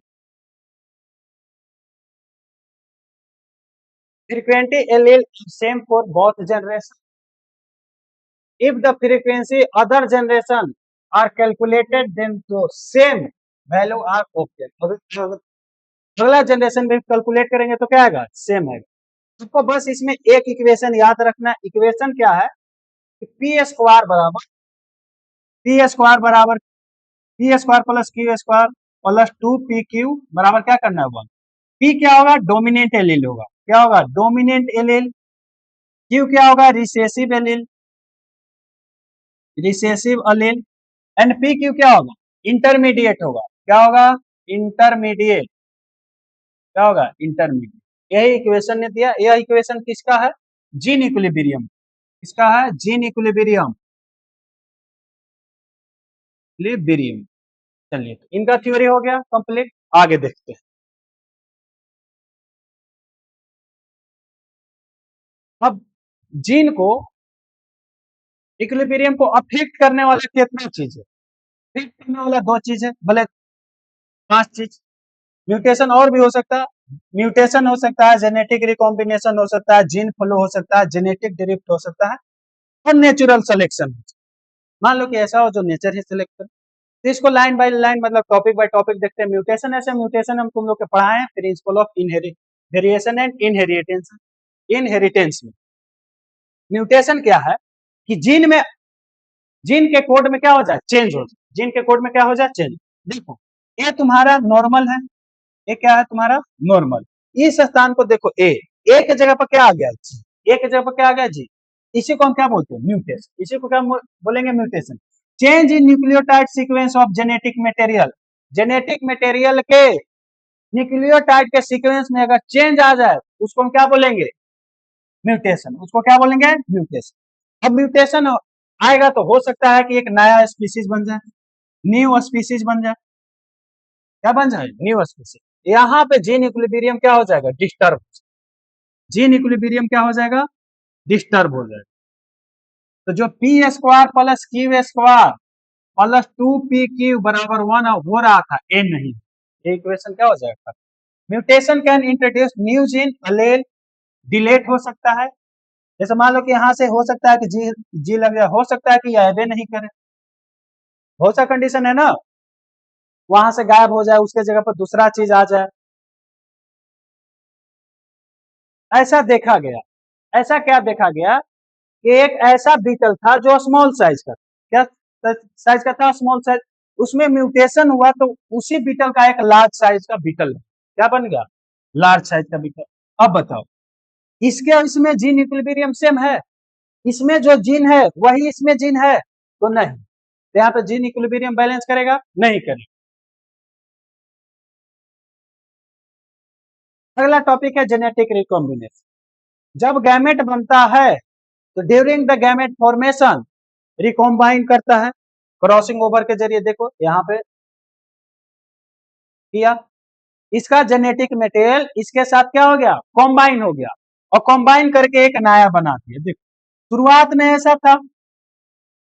frequency allele same for both generation if the frequency other generation are calculated then the same value are obtained। अब अगला जनरेशन में कैलकुलेट करेंगे तो क्या आएगा, सेम आएगा। आपको बस इसमें एक इक्वेशन याद रखना है। इक्वेशन क्या है, पी स्क्वायर बराबर P square plus Q square plus 2p Q बराबर क्या करना है 1। पी क्या होगा, डोमिनेंट एलील होगा, क्या होगा, डोमिनेंट एलील। क्यू क्या होगा, recessive allele, recessive allele. And P Q क्या होगा, इंटरमीडिएट होगा, क्या होगा, इंटरमीडिएट, क्या होगा, इंटरमीडिएट। यही इक्वेशन ने दिया। यह इक्वेशन किसका है, जीन इक्विलिब्रियम, किसका है, जीन इक्विलिब्रियम, इक्विलिब्रियम। चलिए तो इनका थ्योरी हो गया कंप्लीट, आगे देखते हैं। अब जीन को, इक्विलिब्रियम को अफेक्ट करने वाला कितना चीज है, अफेक्ट करने वाला 2 चीज है, भले 5 चीज। म्यूटेशन और भी हो सकता है, म्यूटेशन हो सकता है, जेनेटिक रिकॉम्बिनेशन हो सकता है, जीन फ्लो हो सकता है, जेनेटिक ड्रिफ्ट हो सकता है, और नेचुरल सिलेक्शन। मान लो कि ऐसा हो जो नेचर ही सिलेक्ट करे, तो इसको लाइन बाय लाइन मतलब टॉपिक बाय टॉपिक देखते हैं। म्यूटेशन, ऐसे म्यूटेशन हम तुम लोग के पढ़ाए हैं, principle of variation and inheritance. Inheritance में म्यूटेशन क्या है कि जीन के कोड में क्या हो जाए, चेंज हो जाए, जीन के कोड में क्या हो जाए, चेंज। देखो ये तुम्हारा नॉर्मल है, ये क्या है तुम्हारा नॉर्मल। इस स्थान को देखो ए के जगह पर क्या आ गया, जी, ए के जगह पर क्या आ गया, जी। इसी को हम क्या बोलते हैं, म्यूटेशन। इसी को क्या बोलेंगे, mutation. Change in nucleotide sequence of genetic material, genetic material के न्यूक्लियोटाइड के सीक्वेंस में अगर चेंज आ जाए उसको हम क्या बोलेंगे, म्यूटेशन। उसको क्या बोलेंगे, म्यूटेशन। अब म्यूटेशन आएगा तो हो सकता है कि एक नया स्पीसीज बन जाए, न्यू स्पीसीज बन जाए, क्या बन जाए, न्यू स्पीसीज। यहाँ पे जीन इक्विलिब्रियम क्या हो जाएगा, डिस्टर्ब। जीन इक्विलिब्रियम क्या हो जाएगा, डिस्टर्ब हो जाएगा। तो जो P square plus Q square plus 2p Q बराबर 1 हो रहा था, ए नहीं, ये इक्वेशन क्या हो जाएगा। Mutation can introduce new gene allele, delete हो सकता है। जैसे मान लो कि यहाँ से हो सकता है कि जी लग जाए, हो सकता है कि ऐबे नहीं करे, बहुत सा कंडीशन है ना, वहां से गायब हो जाए, उसके जगह पर दूसरा चीज आ जाए। ऐसा देखा गया, ऐसा क्या देखा गया कि एक ऐसा बीटल था जो स्मॉल साइज का, क्या साइज का था, स्मॉल साइज। उसमें म्यूटेशन हुआ तो उसी बीटल का एक लार्ज साइज का बीटल क्या बन गया, लार्ज साइज का बीटल। अब बताओ इसके और इसमें जीन इक्विलिब्रियम सेम है, इसमें जो जीन है वही इसमें जीन है तो नहीं, तो यहाँ पे जीन इक्विलिब्रियम बैलेंस करेगा, नहीं करेगा। अगला टॉपिक है जेनेटिक रिकॉम्बिनेशन। जब गैमेट बनता है तो ड्यूरिंग द गैमेट फॉर्मेशन रिकॉम्बाइन करता है क्रॉसिंग ओवर के जरिए। देखो यहाँ पे किया, इसका जेनेटिक मटेरियल इसके साथ क्या हो गया, कॉम्बाइन हो गया, और कॉम्बाइन करके एक नया बना दिया। देखो शुरुआत में ऐसा था,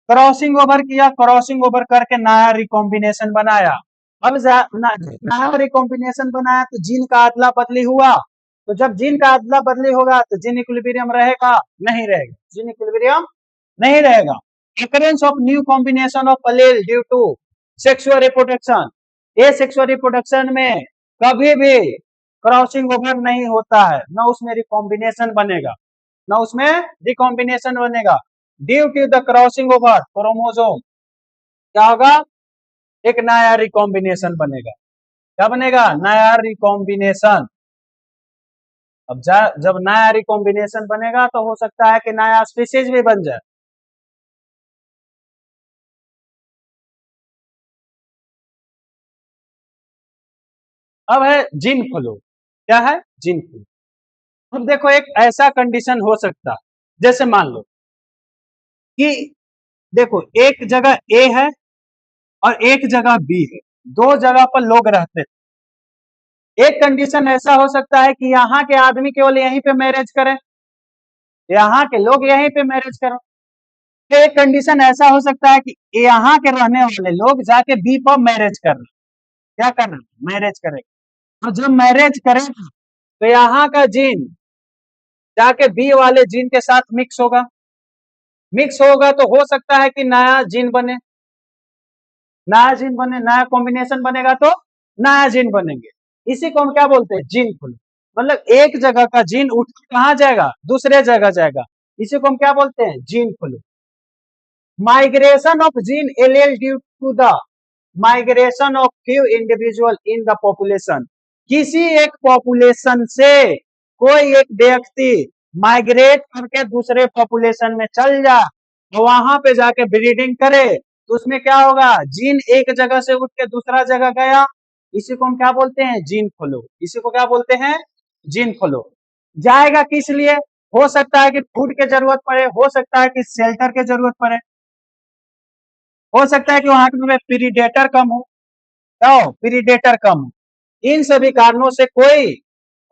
क्रॉसिंग ओवर किया, क्रॉसिंग ओवर करके नया रिकॉम्बिनेशन बनाया। अब नया रिकॉम्बिनेशन बनाया तो जीन का अदला बदली हुआ, तो जब जीन का अदला बदली होगा तो जीन इक्विलिब्रियम रहेगा, नहीं रहेगा, जीन इक्विलिब्रियम नहीं रहेगा। occurrence of new combination of allele due to sexual reproduction, asexual reproduction में कभी भी क्रॉसिंग ओवर नहीं होता है, न उसमें रिकॉम्बिनेशन बनेगा, न उसमें रिकॉम्बिनेशन बनेगा। Due to the crossing over chromosome क्या होगा, एक नया रिकॉम्बिनेशन बनेगा। क्या बनेगा, नया रिकॉम्बिनेशन। अब जब नया रिकॉम्बिनेशन बनेगा तो हो सकता है कि नया स्पीशीज भी बन जाए। अब है जीन फ्लो। क्या है, जीन फ्लो। अब देखो एक ऐसा कंडीशन हो सकता है, जैसे मान लो कि देखो एक जगह ए है और एक जगह बी है, दो जगह पर लोग रहते हैं। एक कंडीशन ऐसा हो सकता है कि यहाँ के आदमी केवल यहीं पे मैरिज करें, यहाँ के लोग यहीं पे मैरिज करें। एक कंडीशन ऐसा हो सकता है कि यहाँ के रहने वाले लोग जाके बी पर मैरिज कर रहे, क्या कर रहे, मैरिज करेंगे। और जब मैरिज करेंगे तो यहाँ का जीन जाके बी वाले जीन के साथ मिक्स होगा। मिक्स होगा तो हो सकता है कि नया जीन बने, नया जीन बने, नया कॉम्बिनेशन बनेगा तो नया जीन बनेंगे। इसी को हम क्या बोलते हैं, जीन फ्लो। मतलब एक जगह का जीन उठ के कहां जाएगा, दूसरे जगह जाएगा। इसी को हम क्या बोलते हैं, gene flow. Migration of gene allele due to the migration of few individual in the population. किसी एक पॉपुलेशन से कोई एक व्यक्ति माइग्रेट करके दूसरे पॉपुलेशन में चल जा, तो वहां पे जाके ब्रीडिंग करे, तो उसमें क्या होगा, जीन एक जगह से उठ के दूसरा जगह गया। इसी को हम क्या बोलते हैं, जीन फ्लो। इसी को क्या बोलते हैं, जीन फ्लो। जाएगा किस लिए, हो सकता है कि फूड की जरूरत पड़े, हो सकता है कि शेल्टर की जरूरत पड़े, हो सकता है कि वहां पे प्रीडेटर कम हो, क्या हो, प्रीडेटर कम हो। इन सभी कारणों से कोई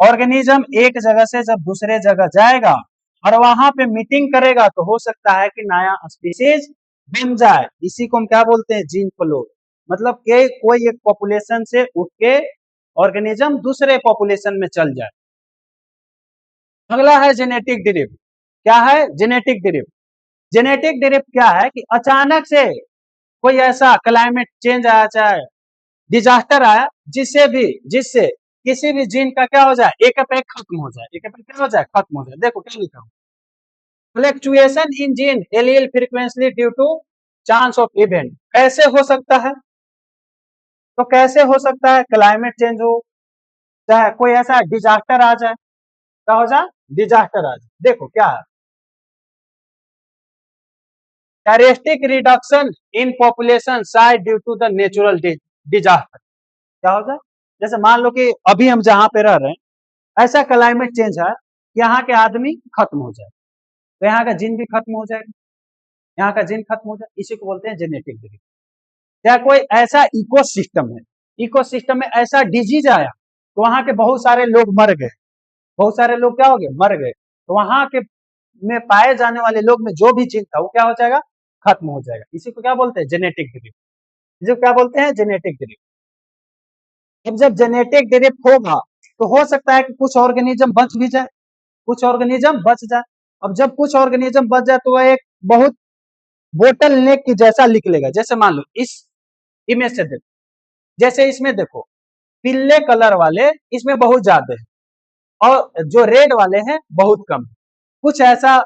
ऑर्गेनिज्म एक जगह से जब दूसरे जगह जाएगा और वहां पे मीटिंग करेगा, तो हो सकता है कि नया स्पीशीज बन जाए। इसी को हम क्या बोलते हैं, जीन फ्लो। मतलब कि कोई एक पॉपुलेशन से उठ के ऑर्गेनिज्म दूसरे पॉपुलेशन में चल जाए। अगला है जेनेटिक ड्रिफ्ट। क्या है, जेनेटिक ड्रिफ्ट। जेनेटिक ड्रिफ्ट क्या है कि अचानक से कोई ऐसा क्लाइमेट चेंज आया, चाहे डिजास्टर आया, जिससे किसी भी जीन का क्या हो जाए, एक पे खत्म हो जाए, एक पे क्या हो जाए, खत्म हो जाए। देखो क्या लिखा हूं, fluctuation in gene allele frequency due to chance of event. कैसे हो सकता है, तो कैसे हो सकता है, क्लाइमेट चेंज हो, चाहे कोई ऐसा डिजास्टर आ जाए, क्या हो जाए, डिजास्टर आ जाए। देखो क्या है, catastrophic reduction in population size due to the natural disaster. क्या हो जाए, जैसे मान लो कि अभी हम जहां पे रह रहे हैं, ऐसा क्लाइमेट चेंज है, यहाँ के आदमी खत्म हो जाए, तो यहाँ का जीन भी खत्म हो जाएगा, यहाँ का जीन खत्म हो जाए। इसी को बोलते हैं जेनेटिक ड्रिफ्ट। या कोई ऐसा इकोसिस्टम है, इकोसिस्टम में ऐसा डिजीज आया, तो वहां के बहुत सारे लोग मर गए, बहुत सारे लोग क्या हो गए, मर गए, तो वहां के में पाए जाने वाले लोग में जो भी जीन था वो क्या हो जाएगा, खत्म हो जाएगा। इसी को क्या बोलते हैं, जेनेटिक ड्रिफ्ट। इसी को क्या बोलते हैं, जेनेटिक ड्रिफ्ट। अब जब जेनेटिक ड्रिफ्ट होगा तो हो सकता है कि कुछ ऑर्गेनिज्म बच भी जाए, कुछ ऑर्गेनिज्म बच जाए। अब जब कुछ ऑर्गेनिज्म बच जाए तो वह एक बहुत बोटल नेक की जैसा निकलेगा। जैसे मान लो इस इमेज से देखो, जैसे इसमें देखो पीले कलर वाले इसमें बहुत ज्यादा है और जो रेड वाले हैं बहुत कम है। कुछ ऐसा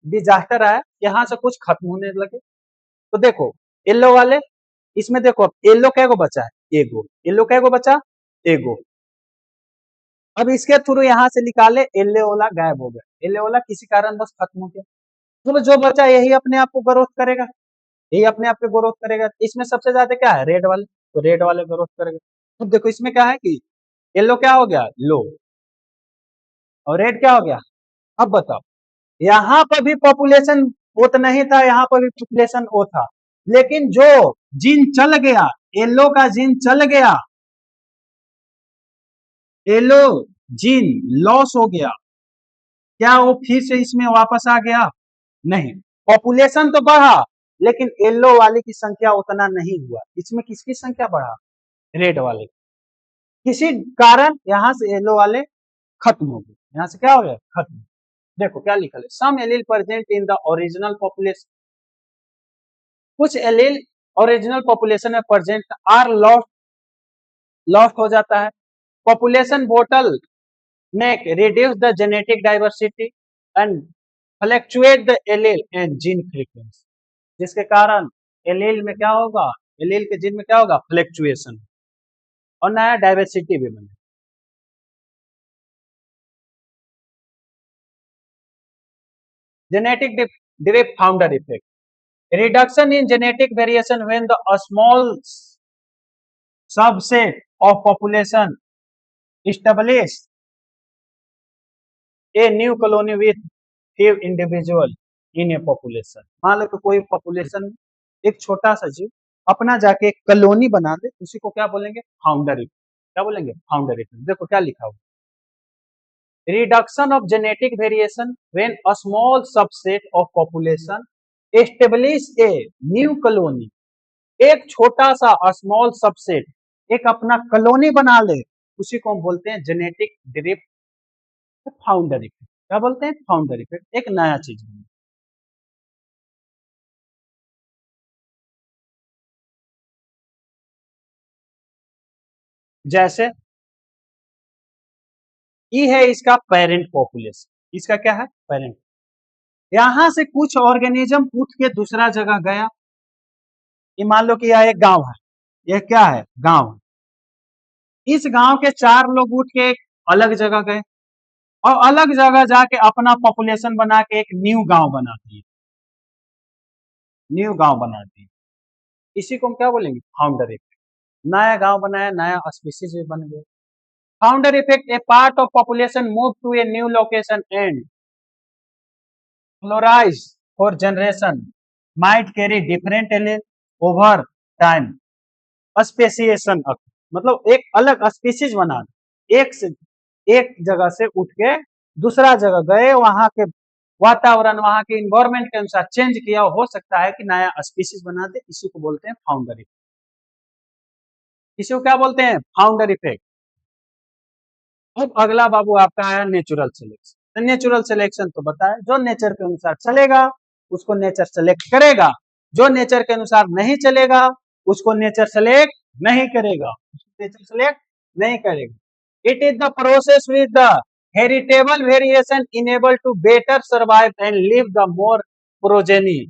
डिजास्टर आया, यहाँ से कुछ खत्म होने लगे, तो देखो येलो वाले इसमें देखो, अब येलो कैगो बचा है, एगो येलो कैगो बचा, एगो। अब इसके थ्रू यहाँ से निकाले, येलो वाला गायब हो गया, येलो वाला किसी कारण बस खत्म हो गया। तो जो बचा यही अपने आप को ग्रोथ करेगा, यही अपने आप को ग्रोथ करेगा। इसमें सबसे ज्यादा क्या है, रेड वाले, तो रेड वाले ग्रोथ करेगा। अब देखो इसमें क्या है कि येलो क्या हो गया, लो, और रेड क्या हो गया। अब बताओ, यहाँ पर भी पॉपुलेशन उतना ही था, यहाँ पर भी पॉपुलेशन वो था, लेकिन जो जीन चल गया, येलो का जीन चल गया, येलो जीन लॉस हो गया, क्या वो फिर से इसमें वापस आ गया, नहीं। पॉपुलेशन तो बढ़ा, लेकिन येलो वाले की संख्या उतना नहीं हुआ। इसमें किसकी संख्या बढ़ा, रेड वाले। किसी कारण यहाँ से येलो वाले खत्म हो गए, यहाँ से क्या हो गया, खत्म। देखो क्या लिखा है, some allele present in the original population, कुछ एलील ओरिजिनल पॉपुलेशन में प्रेजेंट आर लॉस्ट लॉस्ट हो जाता है। Population bottleneck reduce the genetic diversity and fluctuate the allele and gene frequency, जिसके कारण एलील में क्या होगा, एलील के जीन में क्या होगा, फ्लक्चुएशन, और नया डाइवर्सिटी भी बने। Genetic drift founder effect, reduction in genetic variation when the a small subset of population establish a new colony with few individual in a population। मान लो कि कोई पॉपुलेशन, एक छोटा सा जीव अपना जाके एक कॉलोनी बना दे, उसी को क्या बोलेंगे, फाउंडर इफेक्ट। क्या बोलेंगे, फाउंडर इफेक्ट। देखो क्या लिखा हुआ, reduction of genetic variation when a small subset of population establish a new colony। एक छोटा सा स्मॉल सबसेट एक अपना कॉलोनी बना ले, उसी को हम बोलते हैं जेनेटिक ड्रिफ्ट फाउंडर इफेक्ट। क्या बोलते हैं, फाउंडर इफेक्ट, एक नया चीज बना। जैसे ई है इसका पेरेंट पॉपुलेशन, इसका क्या है, पेरेंट। यहां से कुछ ऑर्गेनिज्म उठ के दूसरा जगह गया, ये मान लो कि यह एक गांव है, यह क्या है, गांव है। इस गांव के चार लोग उठ के एक अलग जगह गए और अलग जगह जाके अपना पॉपुलेशन बना के एक न्यू गांव बना दिए, न्यू गांव बना दिए। इसी को हम क्या बोलेंगे, फाउंडर इफेक्ट। नया गांव बनाया, नया स्पीसीज भी बन गया। Founder effect, a part of population move to a new location and flourish for generation might carry different allele over time. Speciation, मतलब एक अलग स्पीसीज बना, एक से एक जगह से उठ के दूसरा जगह गए, वहां के वातावरण, वहां के इन्वायरमेंट के अनुसार चेंज किया, हो सकता है कि नया स्पीसीज बना दे, इसी को बोलते हैं फाउंडर इफेक्ट। इसी को क्या बोलते हैं, फाउंडर इफेक्ट। अब अगला बाबू आपका आया नेचुरल सिलेक्शन। तो नेचुरल सिलेक्शन तो बताया, जो नेचर के अनुसार चलेगा उसको नेचर सेलेक्ट करेगा, जो नेचर के अनुसार नहीं चलेगा उसको नेचर सेलेक्ट नहीं करेगा, नेचर सेलेक्ट नहीं करेगा। It is the process with the heritable variation enable to better survive and live the more progeny.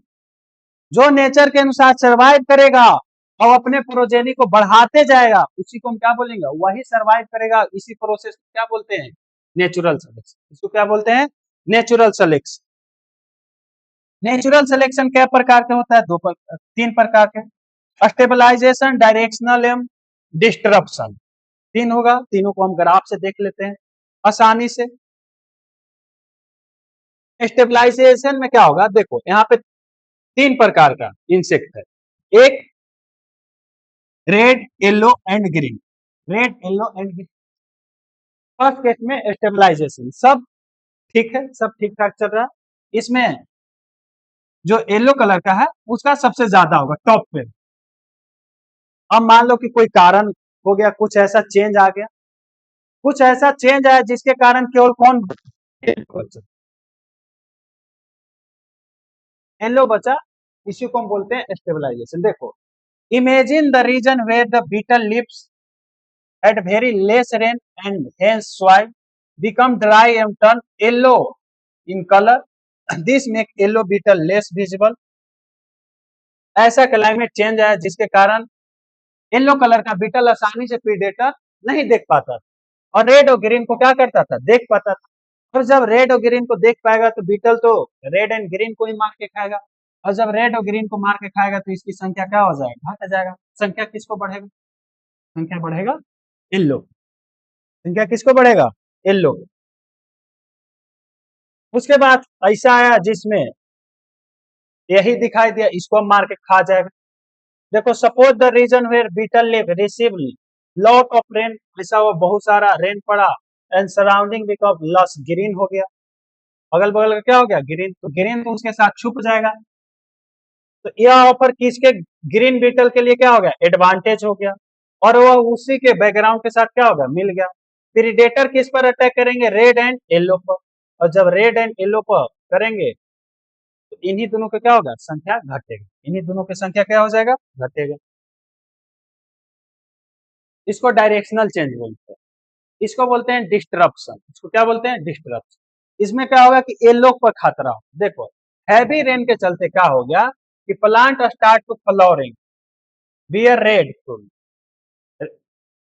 जो नेचर के अनुसार सर्वाइव करेगा और अपने प्रोजेनी को बढ़ाते जाएगा, उसी को हम क्या बोलेंगे, वही सर्वाइव करेगा। इसी प्रोसेस को क्या बोलते हैं, नेचुरल सिलेक्शन। इसको क्या बोलते हैं, नेचुरल सिलेक्शन। नेचुरल सिलेक्शन क्या प्रकार के होता है, तीन प्रकार के, स्टेबलाइजेशन, डायरेक्शनल एवं डिस्टरप्शन। तीन होगा, तीनों को हम ग्राफ से देख लेते हैं आसानी से। स्टेबलाइजेशन में क्या होगा, देखो यहाँ पे तीन प्रकार का इंसेक्ट है, एक red, yellow and green. Red, yellow and green. First case में स्टेबलाइजेशन सब ठीक है, सब ठीक ठाक चल रहा है। इसमें जो येलो कलर का है उसका सबसे ज्यादा होगा टॉप पे। अब मान लो कि कोई कारण हो गया, कुछ ऐसा चेंज आ गया, कुछ ऐसा चेंज आया जिसके कारण केवल कौन, येलो बचा, इसी को हम बोलते हैं स्टेबलाइजेशन। देखो, imagine the region where the beetle lives at very less rain and hence soil become dry and turn yellow in color. This make yellow beetle less visible. ऐसा क्लाइमेट चेंज है जिसके कारण येलो कलर का बीटल आसानी से प्रीडेटर नहीं देख पाता था और रेड और ग्रीन को क्या करता था, देख पाता था। और जब रेड और ग्रीन को देख पाएगा तो बीटल तो रेड एंड ग्रीन को ही मार के खाएगा, और जब रेड और ग्रीन को मार के खाएगा तो इसकी संख्या क्या हो जाएगा, घट जाएगा। संख्या किसको बढ़ेगा, संख्या बढ़ेगा येलो, संख्या किसको बढ़ेगा, येलो। उसके बाद ऐसा आया जिसमें यही दिखाई दिया, इसको मार के खा जाएगा। देखो, suppose the region where beetle live receive lot of rain, ऐसा वो बहुत सारा रेन पड़ा and surrounding become lush, green हो गया, अगल बगल का क्या हो गया, ग्रीन। तो ग्रीन तो उसके साथ छुप जाएगा, तो यह ऑफर किसके, ग्रीन बीटल के लिए क्या हो गया, एडवांटेज हो गया, और वह उसी के बैकग्राउंड के साथ क्या हो गया, मिल गया। प्रीडेटर किस पर अटैक करेंगे, रेड एंड येलो पर, और जब रेड एंड येलो पर करेंगे तो इन्हीं दोनों का क्या होगा, संख्या घटेगा, इन्हीं दोनों की संख्या क्या हो जाएगा, घटेगा। इसको डायरेक्शनल चेंज बोलते हैं, इसको बोलते हैं डिस्टरप्शन। इसको क्या बोलते हैं? डिस्टरप्शन। इसमें क्या होगा कि येलो पर खतरा हो। देखो हैवी रेन के चलते क्या हो गया कि plant start to flowering bear red fruit,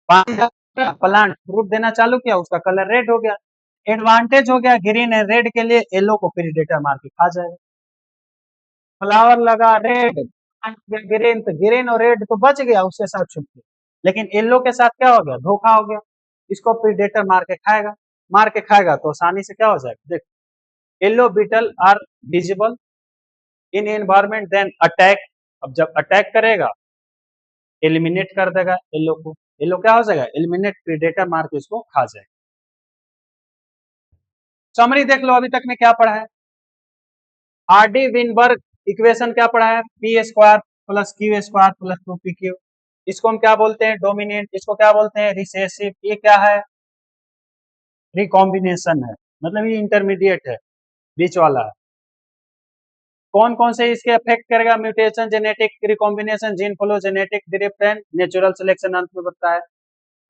plant fruit देना चालू किया, उसका कलर रेड हो गया। एडवांटेज हो गया ग्रीन एंड रेड के लिए, येलो को प्रीडेटर मार के खा जाएगा। फ्लावर लगा रेड, ग्रीन, तो ग्रीन और रेड तो बच गया उसके साथ छुप के, लेकिन येलो के साथ क्या हो गया? धोखा हो गया। इसको प्रीडेटर मार के खाएगा, मार के खाएगा तो आसानी से क्या हो जाएगा? देखो yellow beetle are visible in environment then attack. अब जब अटैक करेगा एलिमिनेट कर देगा येलो को, येलो क्या हो जाएगा? एलिमिनेट, प्रीडेटर मार के इसको खा जाएगा। समरी देख लो अभी तक में क्या पढ़ा है। आरडी विनबर्ग इक्वेशन क्या पढ़ा है? P square plus Q square plus 2pq। इसको हम क्या बोलते हैं? डोमिनेंट। इसको क्या बोलते हैं? रिसेसिव। ये क्या है? रिकॉम्बिनेशन है, मतलब ये इंटरमीडिएट है, बीच वाला है। कौन कौन से इसके अफेक्ट करेगा? Mutation, genetic recombination, gene flow, genetic drift and natural selection अंत में बताया है।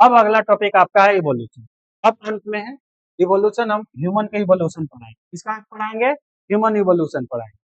अब अगला टॉपिक आपका है इवोल्यूशन। अब अंत में है इवोल्यूशन, हम ह्यूमन के इवोल्यूशन पढ़ाएंगे। किसका पढ़ाएंगे? ह्यूमन इवोल्यूशन पढ़ाएंगे।